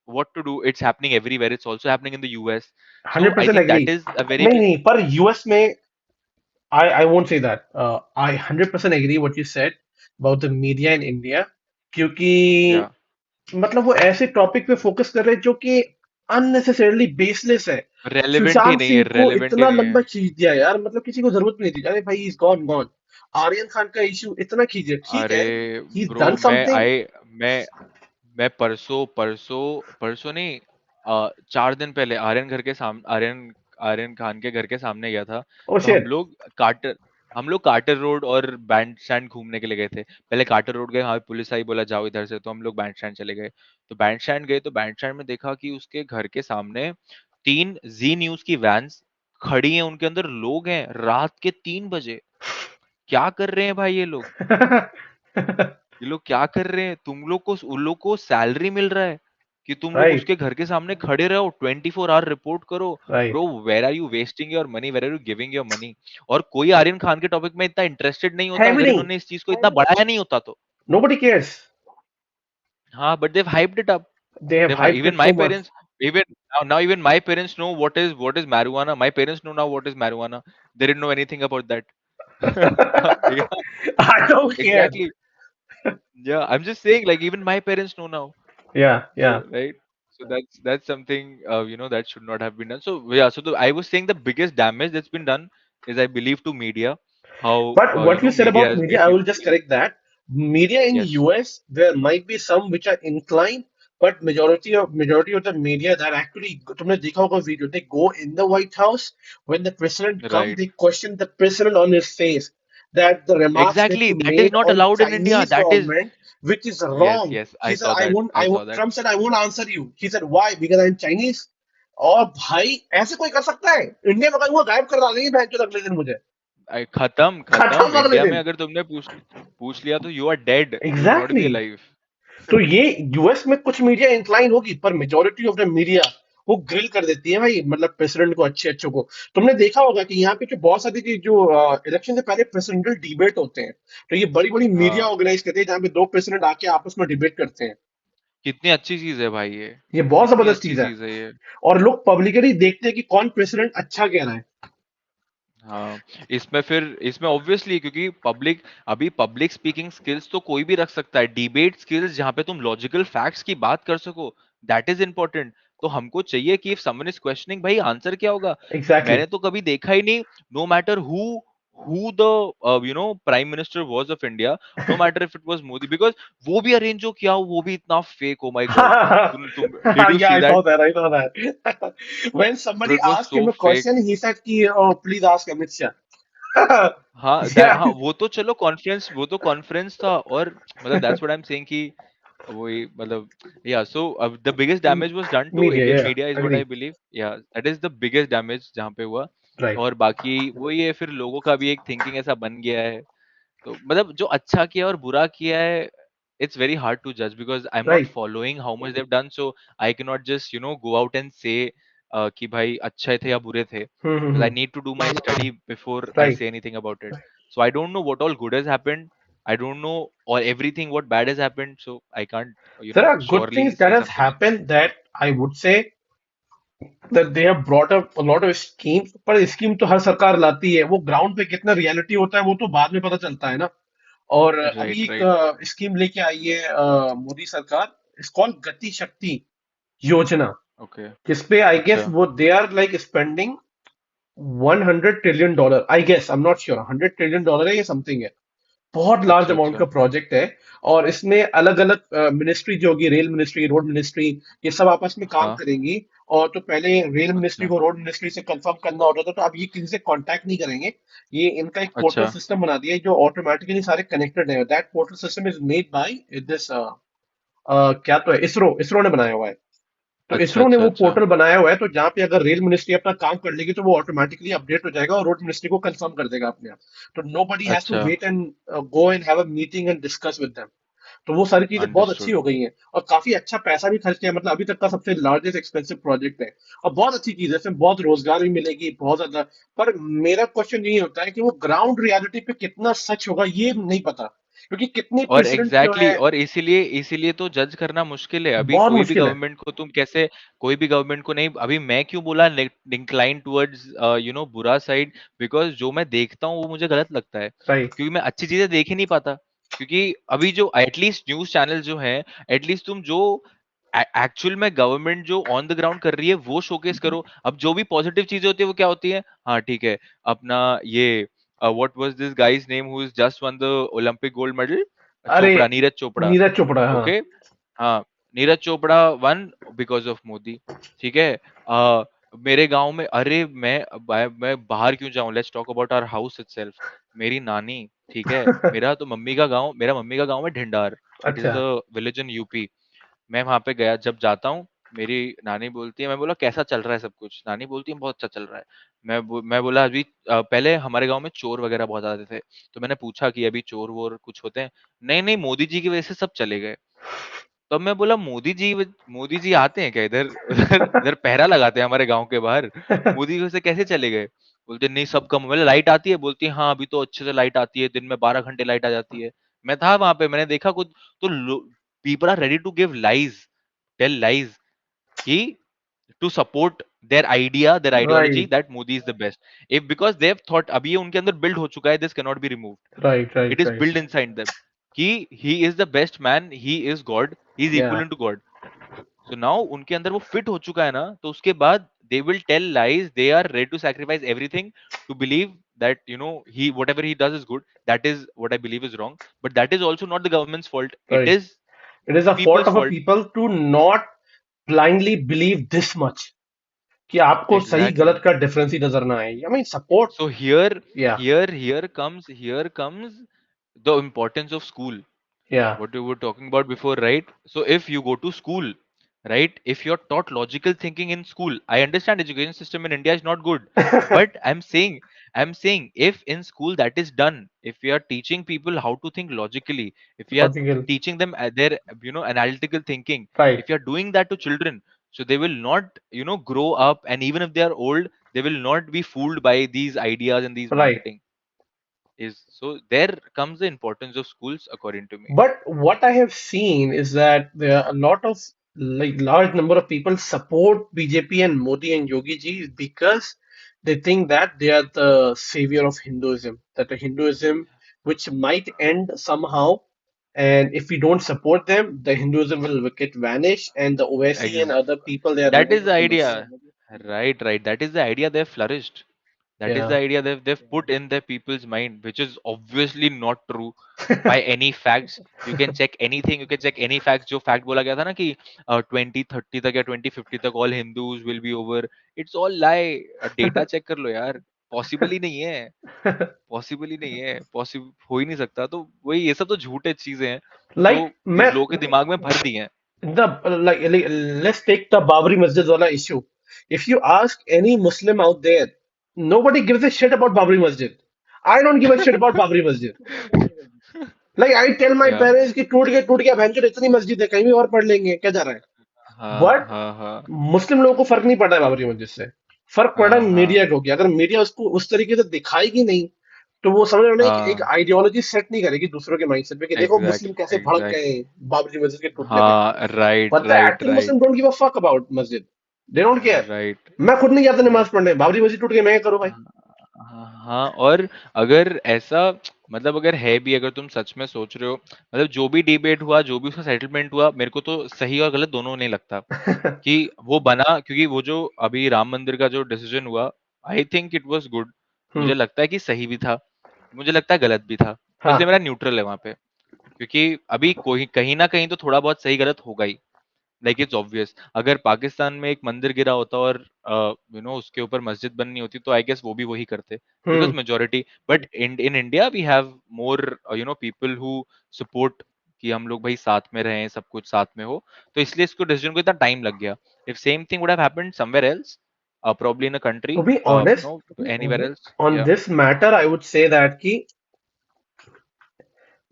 what to do? It's happening everywhere. It's also happening in the US. So I 100% think that agree. is a very नहीं big. नहीं पर US में I won't say that. I 100% agree what you said about the media in India क्योंकि Yeah, मतलब वो ऐसे topic पे focus कर रहे हैं जो कि अननेसेसरली बेसलेस है। रेलेवेंट ही सुशांत नहीं है, सिंह को रेलेवेंट ही इतना नहीं है. लंबा खींच दिया यार, मतलब किसी को जरूरत नहीं थी। अरे भाई is gone gone. Aryan Khan का इशू इतना खींच दिया, ठीक अरे है, ही डन ब्रो, समथिंग। मैं परसों परसों परसों नहीं, 4 दिन पहले आर्यन आर्यन खान के घर के सामने गया था. ओ तो शिट। कार्टर हम लोग कार्टर रोड और बैंड स्टैंड घूमने के लिए गए थे. पहले कार्टर रोड गए, वहाँ पे पुलिस आई, बोला जाओ इधर से, तो हम लोग बैंड स्टैंड चले गए. तो बैंड स्टैंड गए, तो बैंड स्टैंड में देखा कि उसके घर के सामने 3 जी न्यूज की वैन्स खड़ी हैं, उनके अंदर लोग हैं, रात के 3 बजे. क्या कर रहे हैं भाई ये लोग? ये लोग क्या कर रहे हैं? उन लोग को सैलरी मिल रहा है कि तुम लोग राइट, उसके घर के सामने खड़े रहो, 24 आवर रिपोर्ट करो. Right. Bro, where are you wasting your money, where are you giving your money? और कोई आर्यन खान के टॉपिक में इतना इंटरेस्टेड नहीं है होता भी अगर नहीं, इन्होंने इस चीज को इतना बढ़ाया नहीं होता तो. Nobody cares. हाँ, but they've hyped it up. They have They've hyped even it my so much. parents, even now even my parents know what is marijuana. My parents know now what is marijuana. They didn't know anything about that. Yeah, I don't care. exactly. Yeah, I'm just saying, like, even my parents know now. या या So, right. So that's something, that should not have been done. So yeah, so I was saying the biggest damage that's been done is, I believe, to media. How But what you said media about has media, made I will people just believe. correct that. Media in Yes, US, there might be some which are inclined, but majority of the media that actually, तुमने देखा होगा video, they go in the White House when the president comes, right. they question the president on his face that the remarks that Exactly. you That is made not on allowed in India. Chinese That is. government, which is Yes, wrong. yes. He I said, saw that. I saw that. Trump said, I won't answer you. He said, why? Because I'm Chinese. और भाई ऐसे कोई कर सकता है? India में कहीं वो गायब कर डालेंगे बहन चोद अगले दिन मुझे। खत्म खत्म. खत्म अगले इंडिया में दिन। अगर तुमने पूछ लिया तो you are dead. You will not be exactly. Alive. तो ये यूएस में कुछ मीडिया इंक्लाइन होगी, पर मेजोरिटी ऑफ द मीडिया वो ग्रिल कर देती है भाई, मतलब प्रेसिडेंट को, अच्छे अच्छों को। तुमने देखा होगा कि यहाँ पे जो बहुत सारी जो इलेक्शन से पहले प्रेसिडेंशियल डिबेट होते हैं, तो ये बड़ी बड़ी मीडिया हाँ, ऑर्गेनाइज करते हैं जहाँ पे दो प्रेसिडेंट आके आपस में डिबेट करते हैं। कितनी अच्छी चीज है भाई ये. ये बहुत कितनी जबरदस्त अच्छी चीज है। चीज है ये. और लोग पब्लिकली देखते हैं कि कौन प्रेसिडेंट अच्छा कह रहा है। हाँ, इसमें ऑब्वियसली, क्योंकि पब्लिक स्पीकिंग स्किल्स तो कोई भी रख सकता है. डिबेट स्किल्स जहाँ पे तुम लॉजिकल फैक्ट्स की बात कर सको, दैट इज इम्पोर्टेंट. तो हमको चाहिए कि इफ समवन इज क्वेश्चनिंग, भाई आंसर क्या होगा? एग्जैक्टली। मैंने तो कभी देखा ही नहीं. No matter who the prime minister was of India, no matter if it was Modi, because वो भी अरेंज जो किया, वो भी इतना फेक. Oh my God. तुम did you Yeah, see I saw that? that. I saw that. When bro, somebody it was asked so him a fake. question, he said, कि, "Oh, please ask Amit Shah." Yeah, हाँ, वो तो चलो conference, वो तो conference था, और मतलब that's what I am saying कि वही मतलब. Yeah so the biggest damage was done to media. Indian Yeah, media is what I agree. Believe. Yeah that is the biggest damage जहाँ पे हुआ. Right, और बाकी वही है, फिर लोगों का भी एक थिंकिंग ऐसा बन गया है. तो मतलब जो अच्छा किया और बुरा किया है, it's very hard to judge because I'm not right. following how much they've done. So I cannot just go out and say कि भाई अच्छे थे या बुरे थे, because I Hmm. need to do my study before I Right. say anything about it. So I don't know what all good has happened. I don't know or everything what bad has happened. So I can't There are good surely things that say has something on that. happened that I would say that they have brought up a lot of schemes, पर scheme तो हर सरकार लाती है, वो ground पे कितना reality होता है वो तो बाद में पता चलता है ना। और Right, अभी एक right. स्कीम लेके आई है मोदी सरकार, इट्स कॉल्ड गति शक्ति योजना, Okay. जिसपे आई गेस अच्छा, वो they are like spending $100 trillion, I guess, I am not sure, $100 trillion है या समथिंग है। बहुत लार्ज अच्छा, अमाउंट का अच्छा. प्रोजेक्ट है। और इसमें अलग अलग मिनिस्ट्री जो होगी, रेल मिनिस्ट्री, रोड मिनिस्ट्री, ये सब आपस में काम हाँ. करेंगी। और तो पहले रेल मिनिस्ट्री अच्छा, को रोड मिनिस्ट्री से कंफर्म करना होता था, तो अब ये किसी से कांटेक्ट नहीं करेंगे। ये इनका एक पोर्टल अच्छा. सिस्टम बना दिया है जो ऑटोमेटिकली सारे कनेक्टेड है। That portal system is made by this क्या तो है, इसरो इसरो ने बनाया हुआ है। तो अच्छा इसरो ने अच्छा वो अच्छा। पोर्टल बनाया हुआ है, तो जहाँ पे अगर रेल मिनिस्ट्री अपना काम कर लेगी तो वो ऑटोमेटिकली अपडेट हो जाएगा और रोड मिनिस्ट्री को कंफर्म कर देगा अपने आप। तो नो बडी हैज टू अच्छा। Wait and go and have a meeting and discuss with them. तो वो सारी चीजें बहुत अच्छी अंडरस्टूड। हो गई हैं और काफी अच्छा पैसा भी खर्च किया, मतलब अभी तक का सबसे लार्जेस्ट एक्सपेंसिव प्रोजेक्ट है। और बहुत अच्छी चीज है, इसमें बहुत रोजगार भी मिलेगी बहुत ज्यादा। पर मेरा क्वेश्चन यही होता है कि वो ग्राउंड रियलिटी पे कितना सच होगा ये नहीं पता, क्योंकि कितनी और प्रेसिडेंट जो एग्जैक्टली है, exactly, और इसीलिए इसीलिए तो जज करना मुश्किल है अभी। बहुत कोई भी मुश्किल है। गवर्नमेंट को तुम कैसे, कोई भी गवर्नमेंट को नहीं। अभी मैं क्यों बोला इंक्लाइन टुवर्ड्स बुरा साइड, बिकॉज जो मैं देखता हूँ वो मुझे गलत लगता है, राइट। क्योंकि मैं अच्छी चीजें देख ही नहीं पाता। क्योंकि अभी जो एटलीस्ट न्यूज चैनल जो है, एटलीस्ट तुम जो एक्चुअल में गवर्नमेंट जो ऑन द ग्राउंड कर रही है वो शोकेस करो। अब जो भी पॉजिटिव चीजें होती है वो क्या होती है, हाँ ठीक है, अपना ये what was this guys name who is just one the Olympic gold medal, अरे चोपड़ा, नीरज चोपड़ा। नीरज चोपड़ा, हाँ। ओके, हाँ, Neeraj Chopra one because of Modi. ठीक है। अ, मेरे गांव में, अरे मैं बाहर क्यों जाऊं, let's talk about our house itself. मेरी नानी, ठीक है, मेरा मम्मी का गांव है ढिंडार। इट इज अच्छा। The village in UP. मैं वहां पे गया, जब जाता हूँ, मेरी नानी बोलती है, मैं बोला कैसा चल रहा है सब कुछ, नानी बोलती है बहुत अच्छा चल रहा है। मैं बोला अभी पहले हमारे गांव में चोर वगैरह बहुत आते थे, तो मैंने पूछा कि अभी चोर वोर कुछ होते हैं? नहीं नहीं, मोदी जी की वजह से सब चले गए। तब मैं बोला मोदी जी आते हैं क्या इधर? उधर इधर पहरा लगाते हैं हमारे गांव के बाहर, मोदी की वजह से कैसे चले गए? बोलते नहीं सब कम, मतलब लाइट आती है, बोलती है हाँ अभी तो अच्छे से लाइट आती है, दिन में 12 घंटे लाइट आ जाती है। मैं था वहां पे, मैंने देखा कुछ, तो people are ready to give lies, tell lies, कि to support their idea, their ideology right that Modi is the best. If because they have thought, अभी ये उनके अंदर बिल्ड हो चुका है, this can not be removed. Right it right is right. Build inside them कि he is the best man, he is God, he is या equal to God. So now उनके अंदर वो फिट हो चुका है ना, तो उसके बाद they will tell lies, they are ready to sacrifice everything to believe that he whatever he does is good. That is what I believe is wrong, but that is also not the government's fault. It right. is it is a fault people's of a fault. People to not blindly believe this much कि आपको सही Exactly. गलत का difference ही नजर ना आए। I mean support. So here या here comes the importance of school, या what you were talking about before, right? So if you go to school, right, if you're taught logical thinking in school, I understand education system in India is not good, but I'm saying if in school that is done, if we are teaching people how to think logically, if we are logical. teaching them their analytical thinking, if right you are doing that to children, so they will not grow up, and even if they are old, they will not be fooled by these ideas and these right. marketing. Is so there comes the importance of schools according to me. But what I have seen is that there are a lot of, like, large number of people support BJP and Modi and Yogi ji because they think that they are the savior of Hinduism, that the Hinduism which might end somehow, and if we don't support them, the Hinduism will get vanish, and the OSC and Ex- other people they are that running is the on this. idea. Right, right. That is the idea they've flourished. That is the Yeah. idea they've put in their people's mind, which is obviously not true by any facts. You can check anything, you can check any facts. जो fact बोला गया था ना कि 2030 तक या 2050 तक all Hindus will be over. It's all lie. Data check कर लो यार, पॉसिबल ही नहीं है, पॉसिबल ही नहीं है, पॉसिबल हो ही नहीं सकता। तो वही, ये सब तो झूठे चीजें हैं जो Like, लोगों के दिमाग में भर दी हैं। like, let's take the Babri Masjid wala issue. If you ask any Muslim out there, nobody gives a shit about Babri Masjid. I don't give a shit about Babri Masjid. Like, I tell my या, parents कि टूट गया भैंचोद, इतनी मस्जिद है कहीं भी और पढ़ लेंगे, क्या जा रहा है। हाँ बट हाँ हाँ मुस्लिम लोगों को फर्क नहीं पड़ रहा है बाबरी मस्जिद से। फर्क पड़ रहा हाँ है हाँ मीडिया को, कि अगर मीडिया उसको उस तरीके से दिखाएगी नहीं, तो वो समझ रहे हो ना, एक हाँ। आइडियोलॉजी सेट नहीं करेगी दूसरों के माइंडसेट पे कि देखो मुस्लिम एग्जैक्ट कैसे भड़क गए एग्जैक्टली। बाबरी मस्जिद के टूटने पे। हाँ, right But the right actual Muslim right don't give a fuck about masjid. They don't care. Right मैं खुद नहीं जाता राइट। नमाज पढ़ने, बाबरी मस्जिद टूट गई मैं क्या करूं भाई। हाँ, और अगर ऐसा, मतलब अगर है भी, अगर तुम सच में सोच रहे हो, मतलब जो भी डिबेट हुआ, जो भी उसका सेटलमेंट हुआ, मेरे को तो सही और गलत दोनों नहीं लगता कि वो बना, क्योंकि वो जो अभी राम मंदिर का जो डिसीजन हुआ, I think it was good. हम्म। मुझे लगता है कि सही भी था, मुझे लगता है गलत भी था, तो इसलिए मेरा हाँ। न्यूट्रल है वहां पे। क्योंकि अभी कोई कहीं ना कहीं तो थोड़ा बहुत सही गलत होगा ही, लाइक इट्स ऑब्वियस। अगर पाकिस्तान में एक मंदिर गिरा होता और उसके ऊपर मस्जिद बननी होती, तो आई गेस वो भी वही करते, because hmm. Majority. But in India we have more people who support कि हम लोग भाई साथ में रहें, सब कुछ साथ में हो, तो इसलिए इसको डिसीजन को इतना टाइम लग गया. If same thing would have happened somewhere else, probably in a country, To be honest, no, anywhere else. on Yeah, this matter, I would say that कि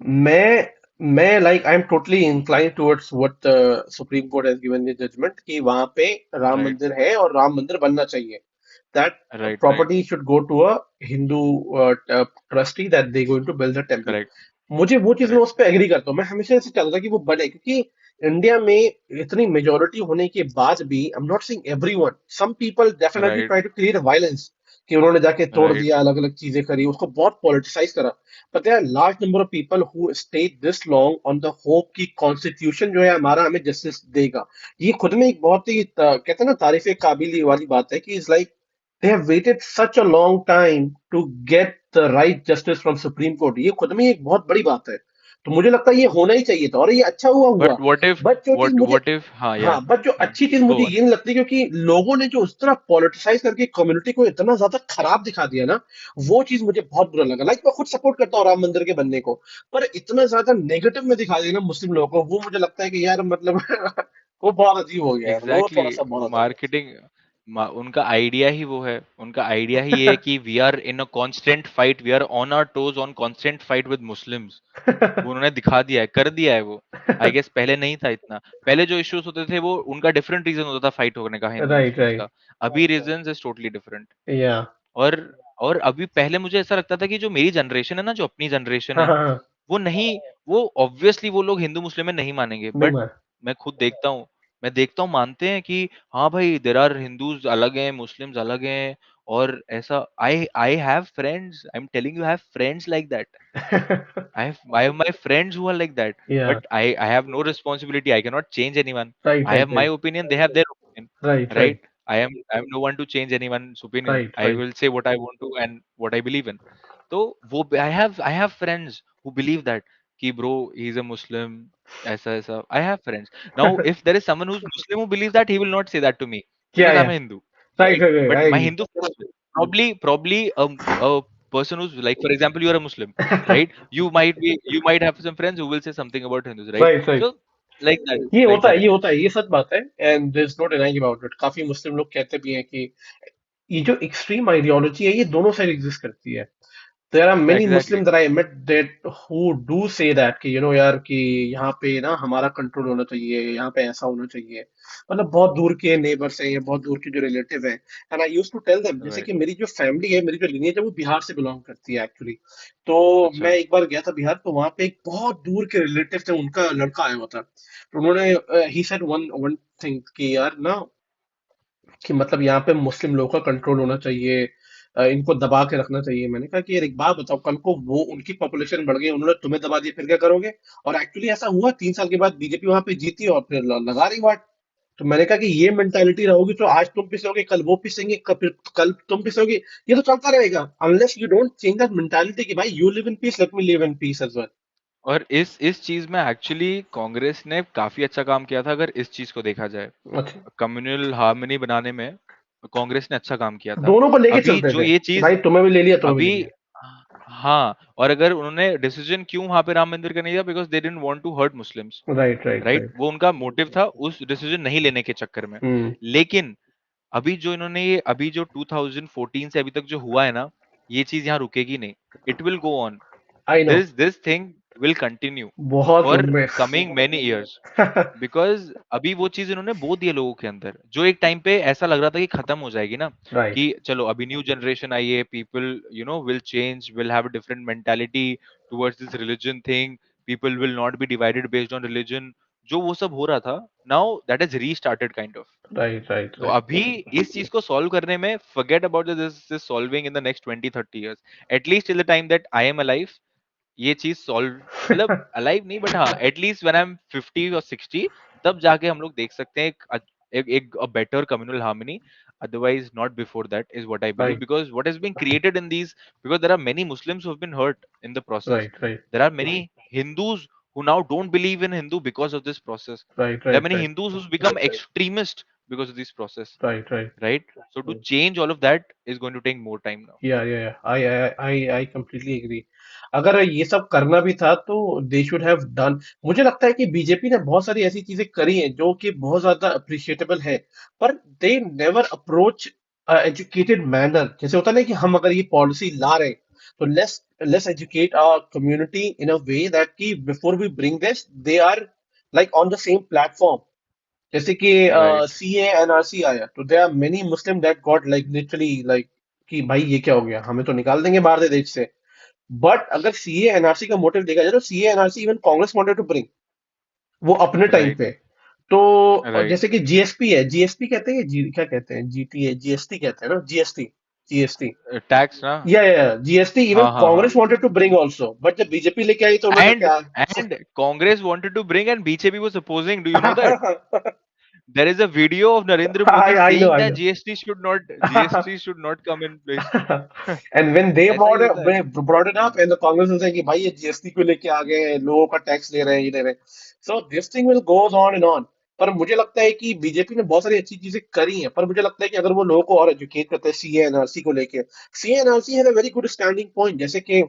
मैं मैं like I'm totally inclined towards what the Supreme Court has given the judgment कि वहां पे Ram right, मंदिर है और राम मंदिर बनना चाहिए. That right, right, property should go to a Hindu trustee that they going to build a temple. correct, मुझे वो चीज मैं correct, उस पर एग्री करता हूँ. मैं हमेशा से चाहता था कि वो बने, क्योंकि इंडिया में इतनी मेजोरिटी होने के बाद भी I am not saying everyone, some people definitely right, try to create violence कि उन्होंने जाके तोड़ right, दिया, अलग अलग चीजें करी, उसको बहुत पॉलिटिसाइज करा. But there are large number of people who stayed this long on the hope कि कॉन्स्टिट्यूशन जो है हमारा हमें जस्टिस देगा. ये खुद में एक बहुत ही कहते हैं ना तारीफ काबिल वाली बात है कि is like they have waited such a long time to get the right justice from Supreme Court. ये खुद में एक बहुत बड़ी बात है. तो मुझे लगता है ये होना ही चाहिए था और ये अच्छा हुआ but हुआ. what if, बट जो चीज मुझे, what if, हाँ, हाँ yeah, बट जो अच्छी चीज मुझे go ये on. नहीं लगती, क्योंकि लोगों ने जो उस तरह पॉलिटिसाइज करके कम्युनिटी को इतना ज्यादा खराब दिखा दिया ना, वो चीज मुझे बहुत बुरा लगा. लाइक मैं खुद सपोर्ट करता हूँ राम मंदिर के बनने को, पर इतना ज्यादा नेगेटिव में दिखा दिया ना मुस्लिम लोगों को, वो मुझे लगता है कि यार मतलब वो बहुत अजीब हो गया यार, वो एग्जैक्टली थोड़ा सा exactly, वो बहुत ज्यादा मार्केटिंग, उनका आइडिया ही वो है. उनका आइडिया ही ये है कि we are in a constant fight, we are on our toes on constant fight with Muslims. वो उन्होंने दिखा दिया है, कर दिया है वो. आई गेस पहले नहीं था इतना. पहले जो इश्यूज होते थे वो उनका डिफरेंट रीजन होता था फाइट होने का, हिंदू राइट मुस्लिम्स राइट का. अभी रीजन इज टोटली डिफरेंट. या और और अभी पहले मुझे ऐसा लगता था कि जो मेरी जनरेशन है ना, जो अपनी जनरेशन हाँ है, हाँ हाँ. वो नहीं, वो ऑब्वियसली वो लोग हिंदू मुस्लिम में नहीं मानेंगे, नहीं बट मार. मैं खुद देखता हूँ, मैं देखता हूँ मानते हैं कि हाँ भाई देर आर हिंदूज अलग हैं, मुस्लिम्स अलग हैं. और ऐसा I I have friends, I am telling you, have friends like that. I have my friends who are like that, या but I have no responsibility. I cannot change anyone. Right I have right my right opinion. They have their opinion, right right? Right I am no one to change anyone's opinion. Right I right will say what I want to and what I believe in. So I have friends who believe that कि bro he's a Muslim, ऐसा ऐसा. I have friends. Now if there is someone who's Muslim who believes that, he will not say that to me क्या because I'm yeah a Hindu, right right? Right right But I my agree. Hindu friends will. Probably a person who's like, for example, you are a Muslim, right? You might have some friends who will say something about Hindus, right? Right right. So like that it ये is. होता है, ये सच बात है. And there is no denying about it. काफी मुस्लिम लोग कहते भी हैं कि ये जो एक्सट्रीम आइडियोलॉजी है ये दोनों साइड एग्जिस्ट करती है. There are many Exactly. Muslims that I met that who do say that कि यार कि यहाँ पे ना हमारा कंट्रोल होना चाहिए, यहाँ पे ऐसा होना चाहिए. मतलब बहुत दूर के नेबर्स हैं या बहुत दूर के जो रिलेटिव हैं, and I use to tell them, जैसे Right. कि मेरी जो फैमिली है, मेरी जो लिनियज है वो बिहार से बिलोंग करती है एक्चुअली. तो मैं अच्छा. एक बार गया था बिहार, तो वहां पे एक बहुत दूर के रिलेटिव थे, उनका लड़का आया हुआ था. तो उन्होंने he said one one thing कि यार ना कि मतलब यहाँ पे मुस्लिम लोगों का कंट्रोल होना चाहिए, इनको दबा के रखना चाहिए. मैंने कहा कि यार एक बात बताओ, कल को वो उनकी पॉपुलेशन बढ़ गई, उन्होंने तुम्हें दबा दिया, फिर क्या करोगे? और एक्चुअली ऐसा हुआ, 3 साल के बाद बीजेपी वहां पे जीती और फिर लगा रही बात. तो मैंने कहा कि ये मेंटालिटी रहोगी तो आज तुम पिसोगे, कल वो पिसेंगे, कल तुम पिसोगे. ये तो चलता रहेगा unless you don't change that mentality कि भाई you live in peace, let me live in peace as well. और इस चीज में एक्चुअली कांग्रेस ने काफी अच्छा काम किया था, अगर इस चीज को देखा जाए. अच्छा, कम्युनल हार्मनी बनाने में कांग्रेस ने अच्छा काम किया था. दोनों को लेके अभी चलते जो थे ये कि चीज, भाई तुम्हें भी ले लिया, तुम्हें भी अभी, ले लिया. हाँ, और अगर उन्होंने डिसीजन क्यों वहां पे राम मंदिर का नहीं दिया, because they didn't want to hurt Muslims, right right right? Right. वो उनका मोटिव था उस डिसीजन नहीं लेने के चक्कर में. हम्म. लेकिन अभी जो इन्होंने ये अभी जो 2014 से अभी तक जो हुआ है ना, ये चीज यहाँ रुकेगी नहीं. It will go on. I know. This thing will continue बहुत फॉर लंबे. Coming many years. बिकॉज अभी वो चीज इन्होंने बो दिया लोगों के अंदर, जो एक टाइम पे ऐसा लग रहा था कि खत्म हो जाएगी ना, राइट कि चलो अभी न्यू जनरेशन आई है, people will change, will have a different mentality towards this religion thing, people will not B divided based on religion. जो वो सब हो रहा था, now that is restarted kind of. Right right तो राइट. अभी इस चीज को सॉल्व करने में, forget about this solving in the next 20-30 years, at least till the time that I am alive, ये चीज सॉल्व, मतलब अलाइव नहीं बट हाँ at least when I am 50 or 60, तब जाके हम लोग देख सकते हैं एक better communal harmony. Otherwise not before that is what I believe, right because what has been created in these, because there are many Muslims who have been hurt in the process. Right right There are many Hindus who now don't believe in Hindu because of this process. Right There are right many right. Hindus who's become extremist because of this process, Right, right. right? So to change all of that is going to take more time now. या I completely agree. अगर ये सब करना भी था तो they should have done. मुझे लगता है कि बीजेपी ने बहुत सारी ऐसी चीजें करी हैं जो कि बहुत ज्यादा अप्रिशिएटेबल है, पर they never approach educated manner. जैसे होता है ना कि हम अगर ये पॉलिसी ला रहे हैं तो let's educate our community in a way that कि before we bring this they are like on the same platform. जैसे कि Right. सीए एनआरसी आया तो there are many Muslim that got like literally like कि भाई ये क्या हो गया, हमें तो निकाल देंगे बाहर से देश से। बट अगर सीए एनआरसी का मोटिव देखा जाए तो CA NRC even Congress wanted to bring वो अपने टाइम Right. पे। तो Right. जैसे कि जीएसपी है, जीएसपी कहते हैं, क्या कहते हैं, जीटी है, जीएसटी कहते हैं ना, जीएसटी, जीएसटी। Tax na? या जीएसटी इवन हाँ हाँ हाँ. Congress wanted to bring also, but जब बीजेपी लेके आई तो उन्होंने And क्या and Congress wanted to bring and BJP was opposing. Do you know that? There is a video of Narendra Modi I know saying I that know. GST should not come in place. And when they ऐसा ही होता है. Brought it up and the Congress was कि भाई ये GST को लेके आ गए हैं, लोगों का टैक्स ले रहे हैं, ये ले रहे हैं। So this thing will goes on and on. पर मुझे लगता है कि बीजेपी ने बहुत सारी अच्छी चीजें करी हैं, पर मुझे लगता है कि अगर वो लोगों को और एजुकेट करते हैं सीए एनआरसी को लेके। CA NRC has a very good standing point, जैसे कि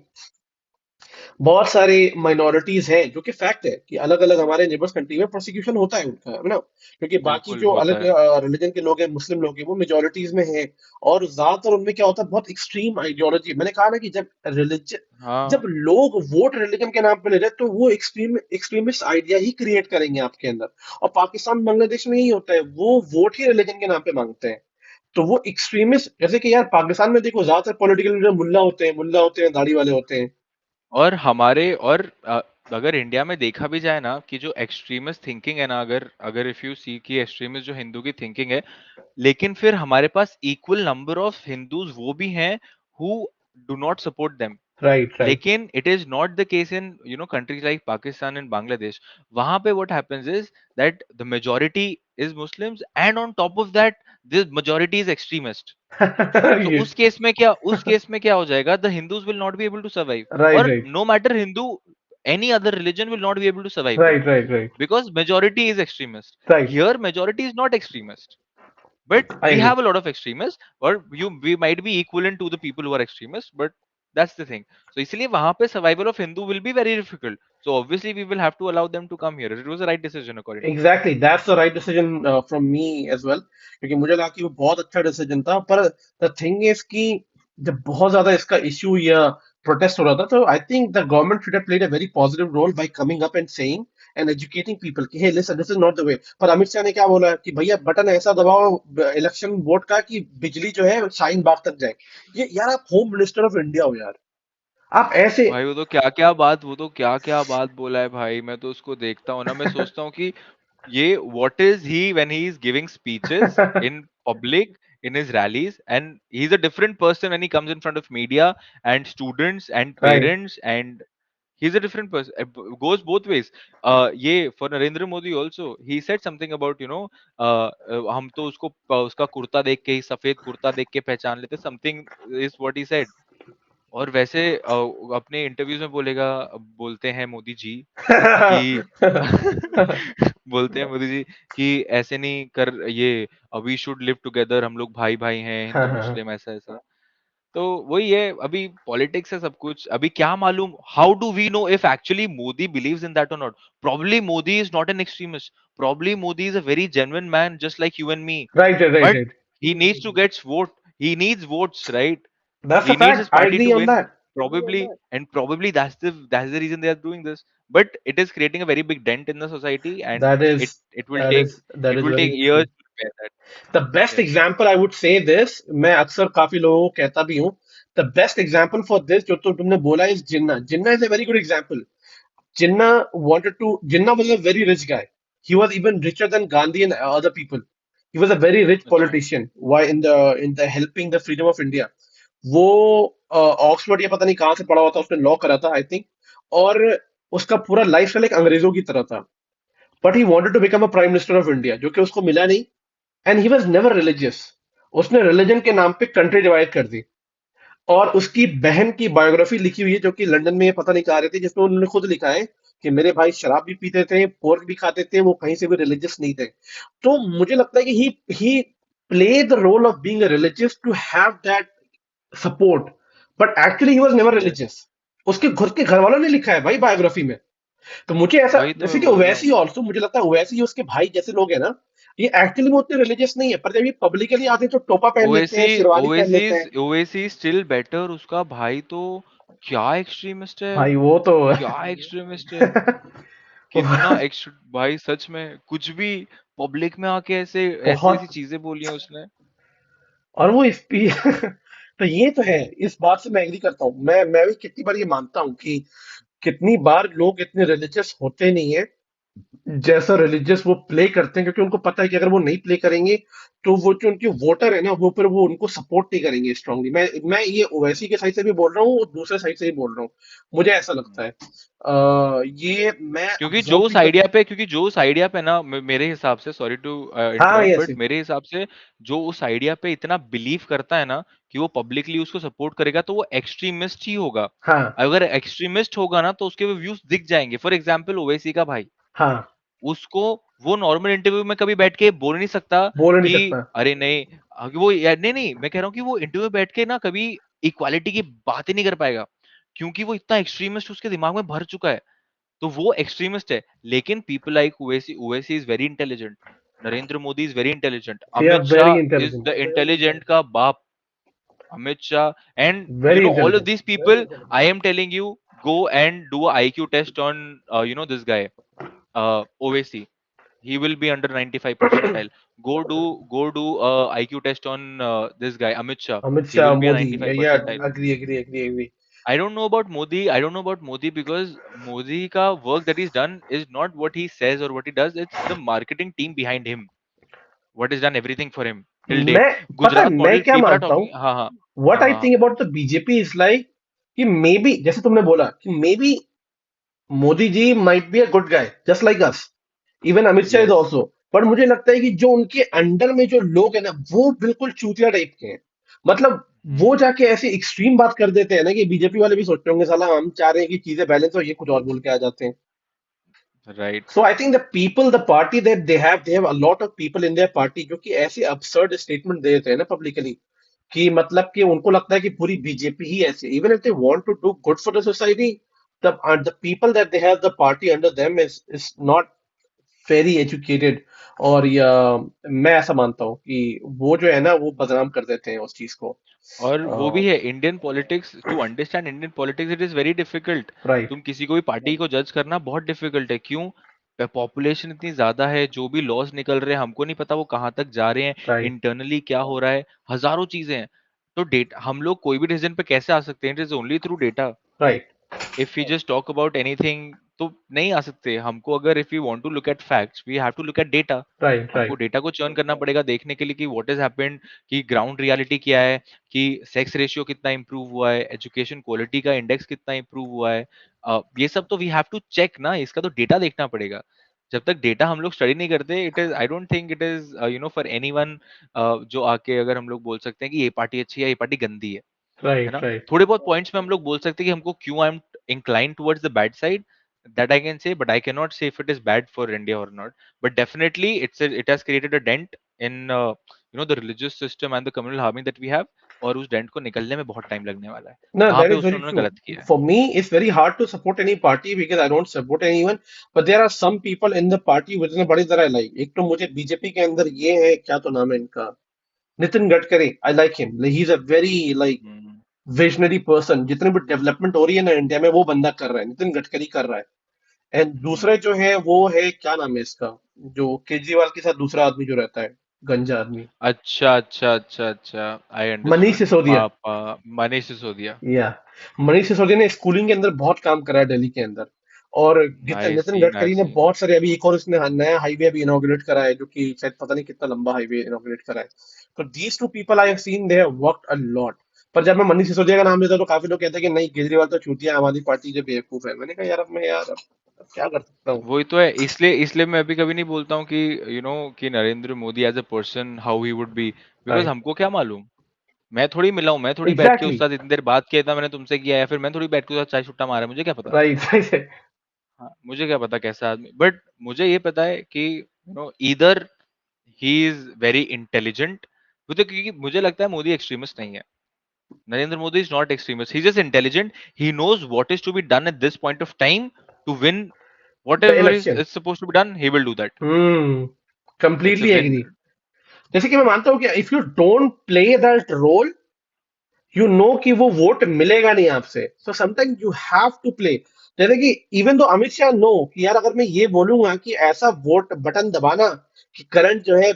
बहुत सारे माइनॉरिटीज हैं जो कि फैक्ट है कि अलग अलग हमारे नेबर्स कंट्री में प्रोसिक्यूशन होता है उनका, है ना, क्योंकि बाकी बिल्कुल जो होता अलग है. रिलीजन के लोग हैं, मुस्लिम लोग हैं, वो मेजोरिटीज में हैं। और ज्यादातर उनमें क्या होता है, बहुत एक्सट्रीम आइडियोलॉजी। मैंने कहा ना कि जब रिलीजन, हाँ. जब लोग वोट रिलीजन के नाम पे ले रहे हैं तो वो एक्सट्रीमिस्ट आइडिया ही क्रिएट करेंगे आपके अंदर। और पाकिस्तान बांग्लादेश में यही होता है, वो वोट ही रिलीजन के नाम पे मांगते हैं। तो वो एक्सट्रीमिस्ट, जैसे कि यार पाकिस्तान में देखो ज्यादातर पॉलिटिकल लीडर मुल्ला होते हैं, दाढ़ी वाले होते हैं। और हमारे और अगर इंडिया में देखा भी जाए ना कि जो एक्सट्रीमिस्ट थिंकिंग है ना, अगर अगर इफ यू सी कि एक्सट्रीमिस्ट जो हिंदू की थिंकिंग है, लेकिन फिर हमारे पास इक्वल नंबर ऑफ हिंदूज वो भी हैं who do not support them. Right, right. लेकिन it is not the case in countries like Pakistan and Bangladesh. वहां पे what happens is that the majority is Muslims and on top of that this majority is extremist. तो ये उस case में क्या हो जाएगा, the Hindus will not be able to survive. Right, और right, no matter Hindu, any other religion will not be able to survive there, right, right, right, because majority is extremist. Right. Here majority is not extremist, but I we agree. have a lot of extremists, or we might be equivalent to the people who are extremists, but that's the thing. So इसलिए वहां पे survival of Hindu will be very difficult. So obviously we will have to allow them to come here. It was the right decision according to me. Exactly that's the right decision from me as well, क्योंकि मुझे लगा कि वो बहुत अच्छा decision था। पर the thing is कि जब बहुत ज्यादा इसका इशू या प्रोटेस्ट हो रहा था तो I think the government should have played a very positive role by coming up and saying and educating people कि hey listen, this is not the way. पर अमित शाह ने क्या बोला कि भैया बटन ऐसा दबाओ इलेक्शन वोट का कि बिजली जो है शाहीन बाग तक जाए। ये यार आप होम मिनिस्टर ऑफ इंडिया हो यार, आप ऐसे भाई वो तो क्या क्या बात बोला है भाई. मैं तो उसको देखता हूँ ना, मैं सोचता हूँ कि ये what is he when he is giving speeches in public, in his rallies, and he's a different person when he comes in front of media and students and right. parents, and he's a different person. It goes both ways. ये for Narendra Modi also, he said something about हम तो उसको उसका कुर्ता देख के ही, सफेद कुर्ता देख के पहचान लेते, something is what he said. और वैसे अपने इंटरव्यूज में बोलते हैं मोदी जी कि बोलते हैं मोदी जी कि ऐसे नहीं कर, ये वी शुड लिव टुगेदर, हम लोग भाई भाई हैं, हाँ, हिंदू हाँ, हाँ। मुस्लिम ऐसा ऐसा. तो वही है, अभी पॉलिटिक्स है सब कुछ. अभी क्या मालूम, how do we know if actually Modi believes in that और not. Probably Modi is not an extremist. Probably Modi is a very genuine man just like you and me. Right, right, But right. he needs to get vote. He needs votes, right? That's a He needs his fact, I party agree to on win. That. Probably that's the reason they are doing this. But it is creating a very big dent in the society, and That it is it will that take is that it is will take very years true. to repair that. The best Yes. example I would say this, मैं अक्सर काफी लोगों को कहता भी हूँ, the best example for this जो तुमने बोला is Jinnah. Jinnah is a very good example. Jinnah was a very rich guy. He was even richer than Gandhi and other people. He was a very rich अच्छा. politician. Why in the helping the freedom of India. वो Oxford या पता नहीं कहाँ से पढ़ा हुआ था, उसने लॉ करा था आई थिंक। और उसका पूरा लाइफ स्टाइल एक अंग्रेजों की तरह था। But he wanted to become a prime minister of India, जो कि उसको मिला नहीं। And he was never religious. उसने रिलीजन के नाम पे कंट्री डिवाइड कर दी। और उसकी बहन की बायोग्राफी लिखी हुई है जो कि लंदन में ये पता नहीं कहा रही थी, जिसमें उन्होंने खुद लिखा है कि मेरे भाई शराब भी पीते थे, पोर्क भी खाते थे, वो कहीं से भी रिलीजियस नहीं थे। तो मुझे लगता है कि he play the role of being religious to have that support, but actually he was never yes, religious. उसके खुद के घर वालों ने लिखा है भाई बायोग्राफी में। तो मुझे ऐसा, वही तो जैसे मैं कि बोल रहा ओवैसी हूँ। ऑल्सो, मुझे लगता है ओवैसी उसके भाई जैसे लोग हैं ना, ये एक्चुअली में उतने रिलीजियस नहीं है, पर जब ये पब्लिकली आते हैं तो टोपा पहन लेते हैं, ओवैसी शेरवानी पहन ओवैसी लेते हैं। Owaisi still better. उसका भाई तो क्या एक्सट्रीमिस्ट है, भाई वो तो क्या एक्सट्रीमिस्ट है, कितना एक्स भाई, सच में कुछ भी पब्लिक में आके ऐसे ऐसी ऐसी बहुत। चीजें बोली हैं उसने। और वो स्पी तो ये तो है, इस बात से मैं एग्री करता हूँ। मैं भी कितनी बार ये मानता हूँ कि कितनी बार लोग इतने रिलीजियस होते नहीं है जैसा रिलीजियस वो प्ले करते हैं, क्योंकि उनको पता है कि अगर वो नहीं प्ले करेंगे तो वो जो उनके वोटर है ना, वो फिर वो उनको सपोर्ट नहीं करेंगे स्ट्रांगली। मैं ये ओवैसी के साइड से भी बोल रहा हूँ और दूसरे साइड से भी बोल रहा हूँ, मुझे ऐसा लगता है। ये मैं ऑब्जर्व भी कर। क्योंकि जो उस आइडिया पे ना, मेरे हिसाब से, सॉरी टू हाँ इंटरप्ट, यस। बट मेरे हिसाब से जो उस आइडिया पे इतना बिलीव करता है ना कि वो पब्लिकली उसको सपोर्ट करेगा, तो वो एक्सट्रीमिस्ट ही होगा। हाँ अगर एक्सट्रीमिस्ट होगा ना तो उसके वो व्यूज दिख जाएंगे। फॉर एग्जाम्पल ओवैसी का भाई, हाँ। उसको वो नॉर्मल इंटरव्यू में कभी बैठ के बोल नहीं सकता बोल नहीं कि सकता। अरे नहीं, वो नहीं नहीं, मैं कह रहा हूँ कि वो इंटरव्यू में बैठ के ना कभी इक्वालिटी की बात ही नहीं कर पाएगा, क्योंकि वो इतना एक्सट्रीमिस्ट उसके दिमाग में भर चुका है। तो वो एक्सट्रीमिस्ट है। लेकिन people like Owaisi, Owaisi is very intelligent, Narendra Modi is very intelligent, they are Amit very Shah is the intelligent. Intelligent का बाप, Amit Shah, and very all of intelligent. these people, I am telling you, go and do a IQ test on, this guy, Owaisi. He will be under 95 percentile. Go do a IQ test on this guy, Amit Shah. Amit He Shah, will be a Modi, 95 या percentile. Agree agree agree agree. I don't know about Modi. I don't know about Modi because Modi ka work that he's done is not what he says or what he does. It's the marketing team behind him. What has done everything for him till date. मैं, पता है Gujarat मैं model, क्या people are मानता हूँ, talking. हाँ हाँ what हाँ आई हाँ. Think about the BJP is like, कि मे बी जैसे तुमने बोला कि maybe Modi ji might be a good guy just like us, even Amit Shah is Yes. Also. पर मुझे लगता है कि जो उनके अंडर में जो लोग हैं ना, वो बिल्कुल चूतिया टाइप के हैं। मतलब वो Hmm. जाके ऐसी एक्सट्रीम बात कर देते हैं ना कि बीजेपी वाले भी सोचते होंगे साला हम चाह रहे हैं कि चीजें बैलेंस हो, ये कुछ और बोल के आ जाते हैं। Right. So I think the people, the party that they have a lot of people in their party जो कि ऐसे absurd statement दे देते हैं ना publicly, कि मतलब कि उनको लगता है कि पूरी बीजेपी ही ऐसी, even if they want to do good for the society, the people that they have the party under them is not very educated। और या मैं ऐसा मानता हूँ कि वो जो है ना वो बदनाम कर देते हैं उस चीज को। और वो भी है Indian politics, to understand Indian politics it is very difficult. Right तुम किसी को भी पार्टी को जज करना बहुत डिफिकल्ट है। क्यों? पॉपुलेशन इतनी ज्यादा है, जो भी लॉस निकल रहे हैं हमको नहीं पता वो कहाँ तक जा रहे हैं, राइट इंटरनली क्या हो रहा है, हजारों चीजें हैं। तो डेटा, हम लोग कोई भी डिसीजन पे कैसे आ सकते हैं? It is only through data. Right if we just talk about anything तो नहीं आ सकते हमको। अगर if we want to look at facts we have to look at data. Right हमको राइट डेटा को चर्न करना पड़ेगा देखने के लिए कि व्हाट इज हैपेंड, कि ग्राउंड रियलिटी क्या है, कि सेक्स रेशियो कितना इंप्रूव हुआ है, एजुकेशन क्वालिटी का इंडेक्स कितना इंप्रूव हुआ है। ये सब तो वी हैव टू चेक ना, इसका तो डेटा देखना पड़ेगा। जब तक डेटा हम लोग स्टडी नहीं करते, it is, I don't think it is for anyone जो आके अगर हम लोग बोल सकते हैं कि ये पार्टी अच्छी है ये पार्टी गंदी है राइट ना। राइट थोड़े बहुत पॉइंट्स में हम लोग बोल सकते हैं कि हमको क्यों I am inclined towards the bad side, that I can say, but I cannot say if it is bad for India or not. But definitely it has created a dent in the religious system and the communal harmony that we have, और उस dent को निकलने में बहुत time लगने वाला है। No, कहाँ that पे is उसने very उन्होंने true. गलत किया है। For me, it's very hard to support any party because I don't support anyone. But there are some people in the party which is बड़ी तरह like, एक तो मुझे बीजेपी के अंदर ये है, क्या तो नाम है इनका, Nitin Gadkari. I like him. Like, he's a very like hmm, visionary person। जितनी भी डेवलपमेंट हो रही है ना इंडिया में, वो बंदा कर रहा है, नितिन गडकरी कर रहा है। एंड हम्म। दूसरे जो है वो है, क्या नाम है इसका, जो केजरीवाल के साथ दूसरा आदमी जो रहता है, गंजा आदमी, अच्छा अच्छा अच्छा अच्छा, आई मनीष अंडरस्टूड। सिसोदिया। मनीष सिसोदिया। या मनीष सिसोदिया ने स्कूलिंग के अंदर बहुत काम करा है दिल्ली के अंदर। और आई नितिन सीन, आई गडकरी ने सीन। बहुत सारे, अभी एक और इसने नया हाईवे अभी इनॉग्रेट करा है, जो कि शायद पता नहीं कितना लंबा हाईवे इनॉग्रेट करा है। तो these two people I have seen they have worked a lot. पर जब मैं मनीष सिसोदिया का नाम लेता हूं, तो काफी लोग कहते हैं कि नहीं, केजरीवाल तो चूतिया है, हमारी पार्टी जो बेवकूफ है। मैंने कहा यार, अब मैं यार अब क्या कर सकता हूँ। वही तो है, इसलिए इसलिए मैं अभी कभी नहीं बोलता हूँ कि कि Narendra Modi as a person how he would be, because right हमको क्या मालूम। मैं थोड़ी मिला हूँ, मैं थोड़ी बैठ के एग्जैक्टली। उसके साथ इतनी देर बात किया था मैंने तुमसे किया है, फिर मैं थोड़ी बैठ के उसके साथ चाय छुट्टा मारा है, मुझे क्या पता। राइट हाँ, मुझे क्या पता कैसा आदमी, बट मुझे ये पता है कि either he is very intelligent, क्योंकि मुझे लगता है मोदी एक्सट्रीमिस्ट नहीं है। Narendra Modi is not extremist, he just intelligent. He knows what is to be done at this point of time to win the whatever election. is supposed to be done, he will do that. It's a completely win. Agree. जैसे कि मैं मानता हूँ कि if you don't play that role, you know कि वो vote मिलेगा नहीं आपसे, so sometime you have to play. जैसे कि even though Amit Shah no कि यार अगर मैं ये बोलूंगा कि ऐसा वोट बटन दबाना कि करंट जो है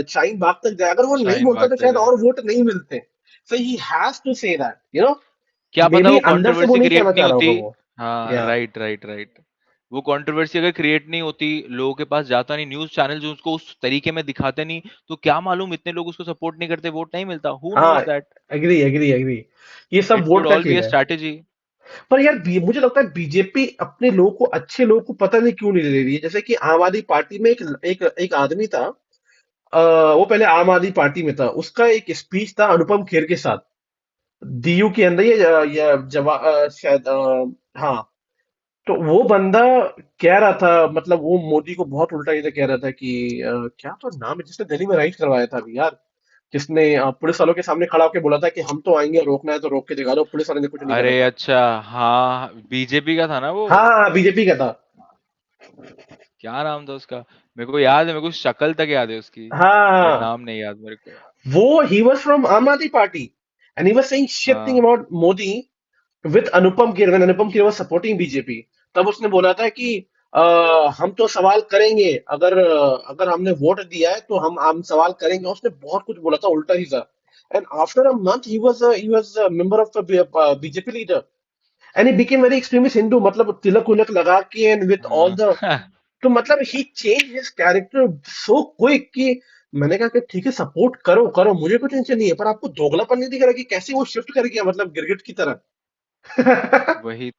शाहीन बाग तक जाए, अगर वो नहीं शाहीन बोलता बाग तो तक शायद है। और वोट नहीं मिलते। So he has to say that, क्या मे पता बी वो अंदर से वो कंट्रोवर्सी नहीं कहना क्रिएट नहीं चाह रहा होती। होगा वो। हाँ, या राइट राइट राइट। वो कंट्रोवर्सी अगर क्रिएट नहीं होती, लोगों के पास जाता नहीं, न्यूज चैनल जो उसको उस तरीके में दिखाते नहीं, तो क्या मालूम इतने लोग उसको सपोर्ट नहीं करते, वोट नहीं मिलता। हु हाँ, knows that. Agree agree agree. ये सब इट वोट कुड का ऑल बी खेल अ है। स्ट्रैटेजी। पर यार मुझे लगता है बीजेपी अपने लोगों को, अच्छे लोगों को पता नहीं क्यों नहीं ले रही है। जैसे कि आम आदमी पार्टी में एक आदमी था, वो पहले आम आदमी पार्टी में था, उसका एक स्पीच था अनुपम खेर के साथ, डीयू के अंदर, ये शायद हाँ। तो वो बंदा कह रहा था, मतलब वो मोदी को बहुत उल्टा सीधा कह रहा था कि क्या तो नाम है जिसने दिल्ली में राइड करवाया था अभी यार, जिसने पुलिस वालों के सामने खड़ा होकर बोला था कि हम तो आएंगे, रोकना है तो रोक के दिखा दो, पुलिस वाले ने कुछ नहीं करा अरे था। अच्छा, हाँ, बीजेपी का था ना वो। हाँ हाँ, बीजेपी का था। क्या नाम था उसका? मेरे को याद है, मेरे को शक्ल तक याद है उसकी, हाँ बट हाँ, नाम नहीं याद मेरे को। वो he was from Aam Aadmi Party and he was saying shit thing हाँ। about Modi with Anupam Kher when Anupam Kher was supporting BJP. तब उसने बोला था कि हम तो सवाल करेंगे, अगर हमने वोट दिया है तो हम सवाल करेंगे। उसने बहुत कुछ बोला था उल्टा सीधा। And after a month he was a member of the BJP leader and he became very extremist Hindu, मतलब तिलक उलक लगा के and with all the, हाँ। तो मतलब he change his character so quick कि मैंने कहा कि ठीक है, सपोर्ट करो करो, मुझे कोई टेंशन नहीं है, पर आपको दोगलापन नहीं दिख रहा कि कैसे वो शिफ्ट कर गया, मतलब गिरगिट की तरह। वही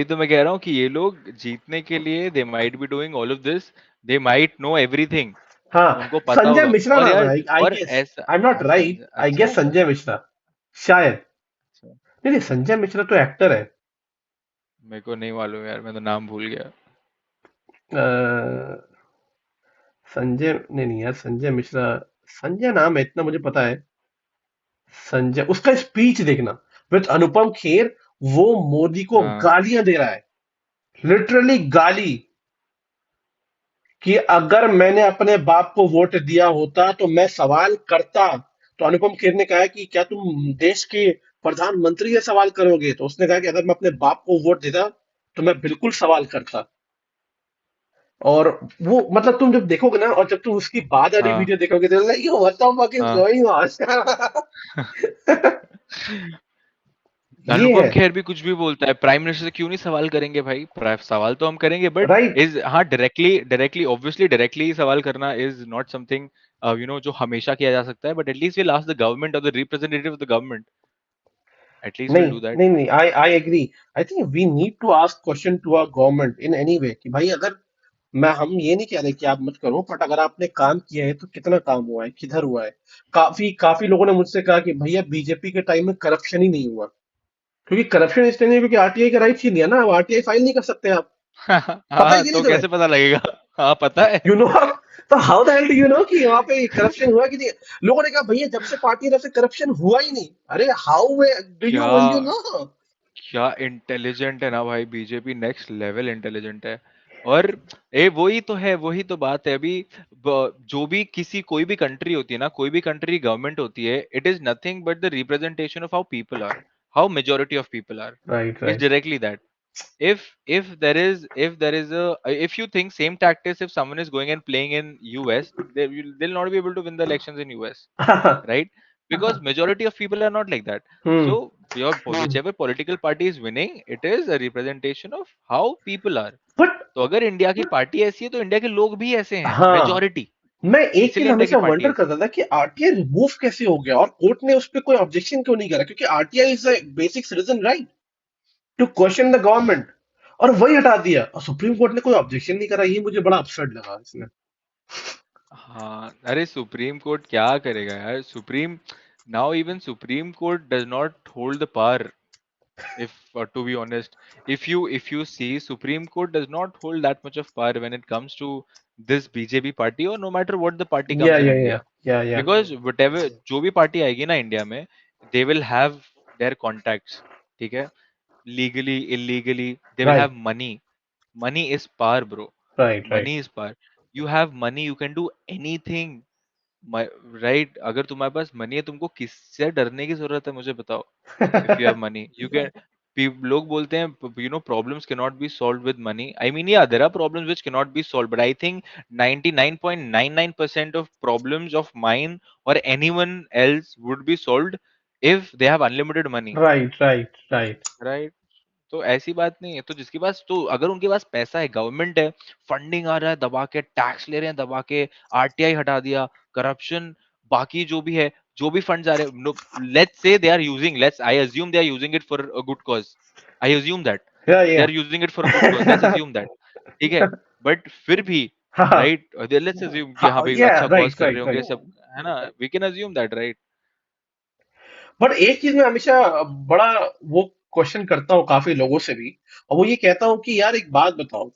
तो मैं कह रहा हूँ कि ये लोग जीतने के लिए they might be doing all of this, they might know everything, हाँ, उनको पता संजय होगा। मिश्रा और नाम है, यार, आई और गेस, ऐसा, आई एम नॉट हाँ, राइट, आई अच्छा गेस है। संजय मिश्रा शायद। अच्छा, नहीं नहीं, संजय मिश्रा तो एक्टर है। मेरे को नहीं मालूम यार, मैं तो नाम भूल गया। अ, संजय नहीं नहीं यार, संजय मिश्रा, संजय नाम है इतना मुझे पता है। संजय, उसका स्पीच देखना विद अनुपम खेर, वो मोदी को हाँ। गालियां दे रहा है, लिटरली गाली, कि अगर मैंने अपने बाप को वोट दिया होता तो मैं सवाल करता। तो अनुपम खेर ने कहा कि क्या तुम देश के प्रधानमंत्री से सवाल करोगे, तो उसने कहा कि अगर मैं अपने बाप को वोट देता तो मैं बिल्कुल सवाल करता। और वो मतलब तुम जब देखोगे ना, और जब तुम उसकी बाद वाली हाँ। वीडियो देखोगे तो like, yo, what the fuck is हाँ। going on? ये अनुपम है। खेर भी कुछ भी बोलता है, प्राइम मिनिस्टर से क्यों नहीं सवाल करेंगे भाई? सवाल तो हम करेंगे, बट राइट। इज, हाँ, डायरेक्टली डायरेक्टली ऑब्वियसली डायरेक्टली सवाल करना इज नॉट समथिंग जो हमेशा किया जा सकता है, but at least will ask the government और the representative of the government, at least will नहीं डू दैट। नहीं नहीं, I agree. I think we need to ask question to our government in any way कि भाई, अगर हम ये नहीं कह रहे कि आप मत करो, बट अगर आपने काम किया है तो कितना काम हुआ है, किधर हुआ है। काफी काफी लोगों ने मुझसे कहा कि भैया बीजेपी के टाइम में करप्शन ही नहीं हुआ। क्योंकि करप्शन इसलिए नहीं है क्योंकि आरटीआई का राइट छीन लिया ना, अब आरटीआई फाइल नहीं कर सकते आप। पता है हाँ, कि नहीं तो तुम्हें? कैसे पता लगेगा? हाँ, पता है। यू नो, तो how the hell do you know कि वहां पे करप्शन हुआ कि नहीं? लोगों ने कहा भैया जब से पार्टी है तब से करप्शन हुआ ही नहीं। अरे हाउ डू क्या यू नो? क्या इंटेलिजेंट है ना भाई, बीजेपी नेक्स्ट लेवल इंटेलिजेंट है। और वही तो है, वही तो बात है अभी। जो भी किसी कोई भी कंट्री होती है ना, कोई भी कंट्री गवर्नमेंट होती है, it is nothing but the representation of how people are, how majority of people are. Right it's right. Directly that. If there is a if you think same tactics, if someone is going and playing in US, they'll not be able to win the elections in US, right? Because majority of people are not like that. Hmm. So whichever political party is winning, it is a representation of how people are. But तो अगर India की party ऐसी है, तो India के लोग भी ऐसे हैं, हाँ, मेजोरिटी। मैं एक चीज इसीलिए इंडिया की हमेशा पार्टी वंडर ऐसी करता था कि आरटीआई रिमूव कैसे हो गया और कोर्ट ने उस पर कोई ऑब्जेक्शन क्यों नहीं करा, क्योंकि RTI is a basic citizen right to question the government, और वही हटा दिया और सुप्रीम कोर्ट ने कोई ऑब्जेक्शन नहीं करा। ये मुझे बड़ा अपसेट लगा इसमें। है। हाँ, अरे सुप्रीम कोर्ट क्या करेगा यार? Supreme, now even supreme court does not hold the power if to be honest, if you see, Supreme Court does not hold that much of power when it comes to this BJP party, or no matter what the party Yeah, comes in yeah, yeah, India. yeah, yeah. Because whatever जो भी party आएगी ना India में, they will have their contacts, ठीक है, legally, illegally, they will Right, have money. Money is power, bro. right, right. Money is power. You have money, you can do anything. Right, अगर तुम्हारे पास money है, तुमको किससे डरने की जरूरत है, मुझे बताओ. If you have money you can. लोग बोलते हैं problems can not be solve with money. I mean, yeah there are problems which can not be solve, but I think 99.99% of problems of mine और anyone else would be solved if they have unlimited money. Right, right, right. Right. तो ऐसी बात नहीं है. तो जिसके पास, तो अगर उनके पास पैसा है, गवर्नमेंट है, फंडिंग आ रहा है दबा के, टैक्स ले रहे हैं दबा के, आरटीआई हटा दिया, करप्शन, बाकी जो भी है, जो भी फंड्स आ रहे हैं, no, let's say they are using, let's I assume they are using it for a good cause. I assume that Yeah, they yeah. Are using it for a good cause, let's assume that. ठीक है. But फिर भी, हाँ, right, let's assume कि हाँ हाँ, भाई yeah, अच्छा कॉज right, कर रहे right, होंगे right. सब, है ना, we can assume that, right. But एक चीज मैं हमेशा बड़ा वो क्वेश्चन करता हूँ काफी लोगों से भी, और वो ये कहता हूँ कि यार एक बात बताओ,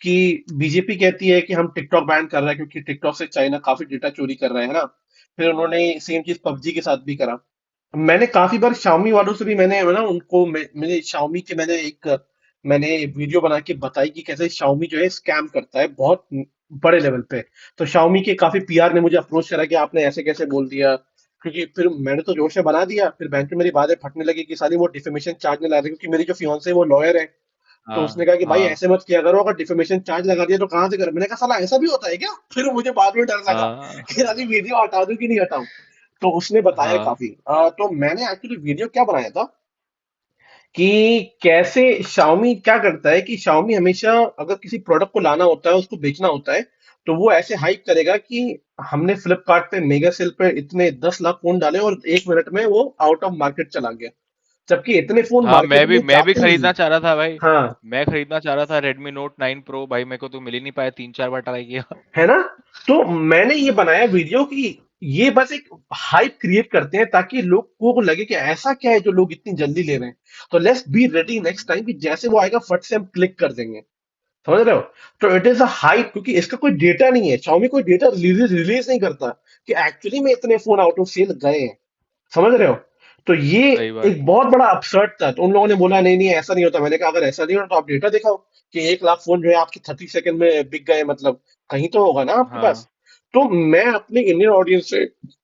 कि बीजेपी कहती है कि हम टिकटॉक बैन कर रहे हैं क्योंकि टिकटॉक से चाइना काफी डेटा चोरी कर रहा है ना। फिर उन्होंने सेम चीज पबजी के साथ भी करा। मैंने काफी बार Xiaomi वालों से भी मैंने ना उनको मैंने Xiaomi के मैंने वीडियो बना के बताई कि कैसे Xiaomi जो है स्कैम करता है बहुत बड़े लेवल पे। तो Xiaomi के काफी पीआर ने मुझे अप्रोच करा कि आपने ऐसे कैसे बोल दिया, क्योंकि फिर मैंने तो जोर से बना दिया, फिर बैंक में मेरी बातें फटने लगी कि सारी वो डिफेमेशन चार्ज नहीं ला रही, क्योंकि मेरी जो फियांसे है वो लॉयर है। तो उसने हाँ, कहा कि भाई हाँ, ऐसे मत किया करो, अगर डिफेमेशन चार्ज लगा दिया तो कहाँ से कर, मैंने कहा साला ऐसा भी होता है क्या? फिर मुझे बाद में डर लगा हाँ, कि साली वीडियो हटा दूं कि नहीं हटाऊं। तो उसने बताया हाँ, काफी। तो मैंने एक्चुअली वीडियो क्या बनाया था कि कैसे Xiaomi क्या करता है कि Xiaomi हमेशा अगर किसी प्रोडक्ट को लाना होता है, उसको बेचना होता है, तो वो ऐसे हाइप करेगा कि हमने फ्लिपकार्ट पे मेगा सेल पे इतने 10 लाख फोन डाले और 1 मिनट में वो आउट ऑफ मार्केट चला गया, जबकि इतने फोन हाँ, मार्केट में मैं भी जाते नहीं खरीदना है। चाह रहा था भाई. हाँ, मैं खरीदना चाह रहा था Redmi Note 9 Pro भाई, मेरे को तो मिल ही नहीं पाया, 3-4 बार ट्राई किया. है ना। तो मैंने ये बनाया वीडियो कि ये बस एक हाइप क्रिएट करते हैं ताकि लोगों को लगे कि ऐसा क्या है जो लोग इतनी जल्दी ले रहे हैं। तो let's be ready next time कि जैसे वो आएगा फट से हम क्लिक कर देंगे। समझ रहे हो? तो इट इज अ हाइप, क्योंकि इसका कोई डेटा नहीं है, Xiaomi कोई डेटा रिलीज नहीं करता कि एक्चुअली में इतने फोन आउट ऑफ सेल गए हैं। समझ रहे हो? तो ये सही बात. एक बहुत बड़ा अपसर्ट था। तो उन लोगों ने बोला नहीं नहीं ऐसा नहीं होता। मैंने कहा अगर ऐसा नहीं होता तो आप डेटा दिखाओ कि 1 लाख फोन जो है आपके 30 सेकंड में बिक गए, मतलब कहीं तो होगा ना आपके पास। हाँ, तो मैं अपने इंडियन ऑडियंस से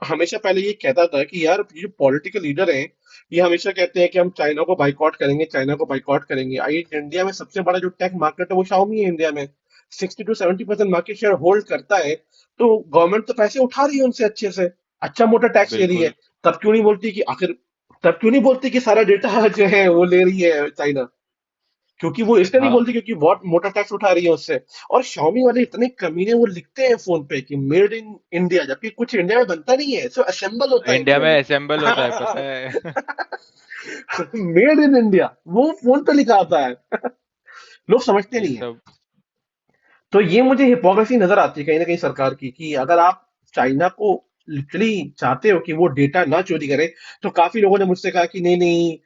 हमेशा पहले ये कहता था कि यार ये जो पॉलिटिकल लीडर हैं, ये हमेशा कहते हैं कि हम चाइना को बाइकआउट करेंगे, चाइना को बाइकआउट करेंगे। आई इंडिया में सबसे बड़ा जो टेक मार्केट है वो Xiaomi है इंडिया में। 60 to 70% मार्केट शेयर होल्ड करता है। तो गवर्नमेंट तो पैसे उठा रही है उनसे अच्छे से, अच्छा मोटा टैक्स ले रही है। बिल्कुल. तब क्यों नहीं बोलती कि आखिर तब क्यों नहीं बोलती कि सारा डेटा जो है वो ले रही है चाइना? क्योंकि वो इसलिए नहीं हाँ, बोलती क्योंकि बहुत मोटा टैक्स उठा रही है उससे। और Xiaomi वाले इतने कमीने, वो लिखते हैं फोन पे कि मेड इन इंडिया, जबकि कुछ इंडिया में बनता नहीं है, सिर्फ असेंबल होता है इंडिया इंडिया में में। असेंबल होता है, पता है. मेड इन इंडिया वो फोन पे लिखा आता है। लोग समझते ये नहीं है। सब. तो ये मुझे हिपोक्रेसी नजर आती है कहीं ना कहीं सरकार की, कि अगर आप चाइना को लिटरली चाहते हो कि वो डेटा ना चोरी करे, तो काफी लोगों ने मुझसे कहा कि नहीं नहीं,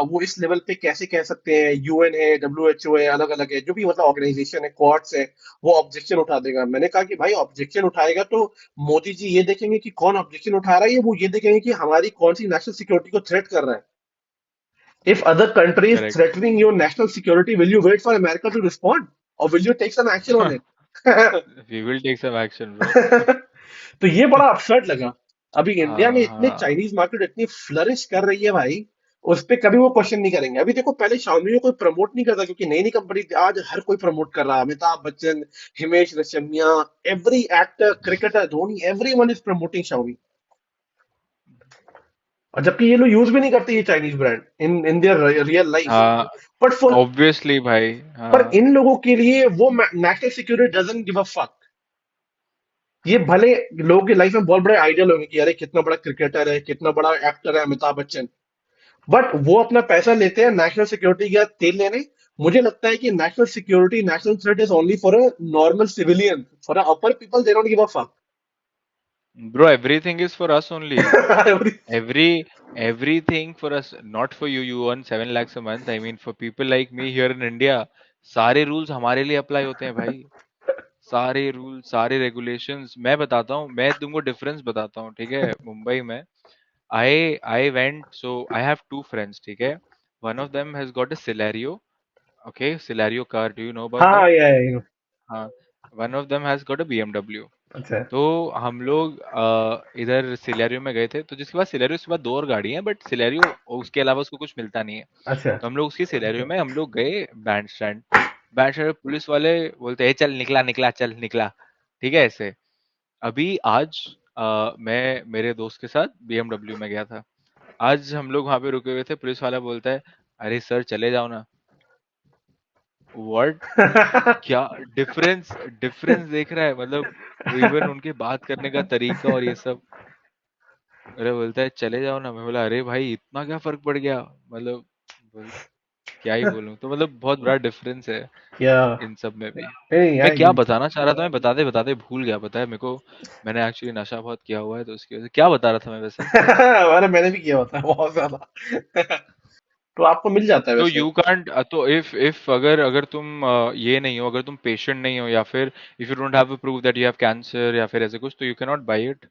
वो इस लेवल पे कैसे कह सकते हैं, यूएन है, डब्ल्यू एच ओ है, अलग अलग है, जो भी मतलब ऑर्गेनाइजेशन है, क्वार्ट्स है, वो ऑब्जेक्शन उठा देगा। मैंने कहा कि भाई ऑब्जेक्शन उठाएगा तो मोदी जी ये देखेंगे कि कौन ऑब्जेक्शन उठा रहा है, वो ये देखेंगे कि हमारी कौन सी नेशनल सिक्योरिटी को थ्रेट कर रहा है। If other country is correct. threatening your national security, will you wait for America to respond, or will you take some action on it? We will take some action, bro. तो ये बड़ा upset लगा। अभी India में हाँ, इतने हाँ. Chinese market इतनी फ्लरिश कर रही है भाई, उस पे कभी वो क्वेश्चन नहीं करेंगे। अभी देखो पहले Xiaomi को कोई प्रमोट नहीं करता क्योंकि नई नई कंपनी थी, आज हर कोई प्रमोट कर रहा है। Amitabh Bachchan, Himesh Reshammiya, every actor, cricketer, Dhoni, everyone is promoting Xiaomi। और जबकि ये लोग यूज भी नहीं करते ये Chinese brand in in their real life. हाँ, बट फॉर ऑब्वियसली भाई. पर हाँ. इन लोगों के लिए वो national security doesn't give a fuck. ये भले लोगों की लाइफ में बहुत बड़े आइडियल होंगे कि अरे कितना बड़ा क्रिकेटर है, कितना बड़ा एक्टर है अमिताभ बच्चन, बट वो अपना पैसा लेते हैं नेशनल सिक्योरिटी या तेल लेने। मुझे लगता है कि national security, national threat is only for a normal civilian, for upper people they don't give a fuck. Bro, everything is for us only. Every- Everything for us, not for you. You earn 7 lakhs a month. I mean, for people like me here in India, सारे rules हमारे लिए apply होते हैं भाई. सारे rules, सारे regulations मैं बताता हूँ, मैं तुमको डिफरेंस बताता हूँ, ठीक है? मुंबई में I went, so I have two friends, ठीक है? One of them has got a Celerio. Okay, Celerio car, do you know about हाँ दैट? ये हाँ. One of them has got a BMW. अच्छा तो हम लोग इधर सिलेरियो में गए थे, तो जिसके पास सिलेरियो, उसके बाद दो और गाड़ी है, बट सिलेरियो, उसके अलावा उसको कुछ मिलता नहीं है. अच्छा तो हम लोग उसकी सिलेरियो में हम लोग गए बैंड स्टैंड. बैंड स्टैंड में पुलिस वाले बोलते हैं, चल निकला निकला, चल निकला. ठीक है ऐसे. अभी आज मैं मेरे दोस्त के साथ बीएमडब्ल्यू में गया था. आज हम लोग वहां पे रुके हुए थे, पुलिस वाला बोलता है, अरे सर चले जाओ ना. व्हाट? क्या डिफरेंस, डिफरेंस देख रहा है मतलब? इवन उनके बात करने का तरीका और ये सब. अरे बोलता है चले जाओ ना. मैं बोला अरे भाई इतना क्या फर्क पड़ गया मतलब. बोल, क्या ही बोलूं, तो मतलब बहुत बड़ा डिफरेंस है क्या इन सब में भी. नहीं मैं यार क्या बताना चाह रहा था, मैं बताते बताते भूल गया, पता है मेरे को. मैंने एक्चुअली नशा बहुत किया हुआ है, तो उसकी वजह से क्या बता रहा था मैं वैसे. अरे मैंने भी किया होता है बहुत ज्यादा तो आपको मिल जाता है तो वैसे यू कांट, तो इफ अगर अगर तुम ये नहीं हो, अगर तुम पेशेंट नहीं हो, या फिर if you don't have proof that you have cancer या फिर ऐसे कुछ, तो you can not buy it.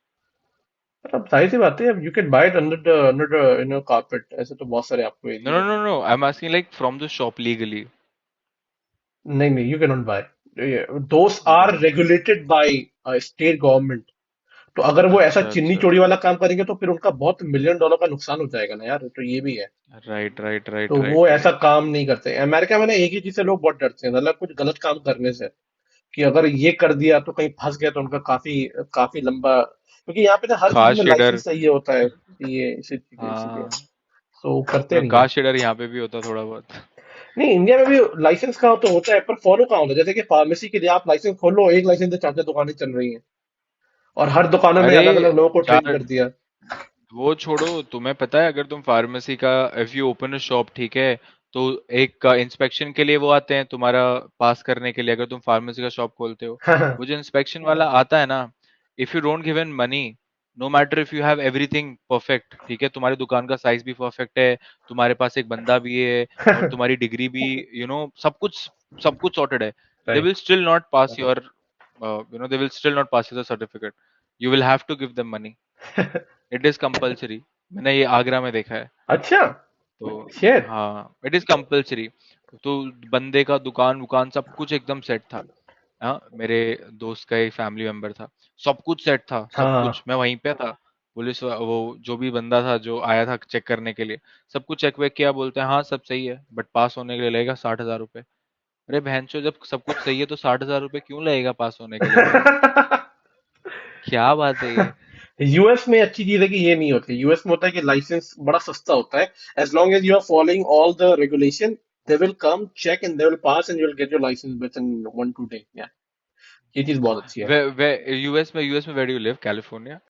अब जाहिर सी बात है you can buy it under carpet ऐसे तो बहुत सारे आपको नो एरिया नो में no no, I am asking like from the shop legally. नहीं नहीं you can not buy those are regulated by state government तो अगर वो ऐसा अच्छा चिन्नी अच्छा. चोरी वाला काम करेंगे तो फिर उनका बहुत मिलियन डॉलर का नुकसान हो जाएगा ना यार तो ये भी है राइट राइट राइट तो वो राइट ऐसा राइट. काम नहीं करते अमेरिका में ना एक ही चीज से लोग बहुत डरते हैं मतलब कुछ गलत काम करने से कि अगर ये कर दिया तो कहीं फंस गया तो उनका काफी काफी लंबा क्योंकि यहाँ पे ना हर चीज कार में शेडर. लाइसेंस चाहिए होता है ये इसीलिए हाँ. तो करते नहीं है कार शेडर यहाँ पे भी होता थोड़ा बहुत. नहीं इंडिया में भी लाइसेंस का तो होता है पर फॉलो कहाँ होता है जैसे कि फार्मेसी के लिए आप लाइसेंस खोलो एक लाइसेंस से चार चार दुकानें चल रही हैं और हर दुकानों में अरे अलग अलग लोगों को ट्रेन चार, कर दिया वो छोड़ो, तुम्हें पता है अगर तुम फार्मेसी का, if you open a shop, ठीक है, तो एक इंस्पेक्शन के लिए वो आते हैं तुम्हारा पास करने के लिए, अगर तुम फार्मेसी का शॉप खोलते हो. हाँ हाँ वो जो इंस्पेक्शन वाला आता है ना, if you don't given money, no matter if you have everything perfect, ठीक है, तुम्हारी दुकान का साइज भी परफेक्ट है, तुम्हारे पास एक बंदा भी है, और तुम्हारी डिग्री भी, सब कुछ सॉर्टेड है, they right will still not pass your, they will still not pass your certificate. You will have to give them money. It is compulsory. मैंने ये आगरा में देखा है. अच्छा तो शेर हाँ, इट इज कंपल्सरी. तो बंदे का दुकान वुकान सब कुछ एकदम सेट था. हाँ, मेरे दोस्त का एक फैमिली मेंबर था, सब कुछ सेट था, सब हाँ कुछ. मैं वहीं पे था. वो जो भी बंदा था जो आया था चेक करने के लिए, सब कुछ चेक वेक किया, बोलते हैं हाँ सब सही है, बट पास होने के लिए लगेगा 60,000 रुपए. अरे बहनचो, जब सब कुछ सही है तो 60,000 रुपए क्यों लगेगा पास होने के लिए भाई? क्या बात है ये? यूएस में अच्छी चीज है कि ये नहीं होती यूएस में होता है कि लाइसेंस बड़ा सस्ता होता है as long as you are following all the regulation they will come check and they will pass and you will get your license within 1 2 day या ये चीज बहुत अच्छी है वे यूएस में, where do you live? California?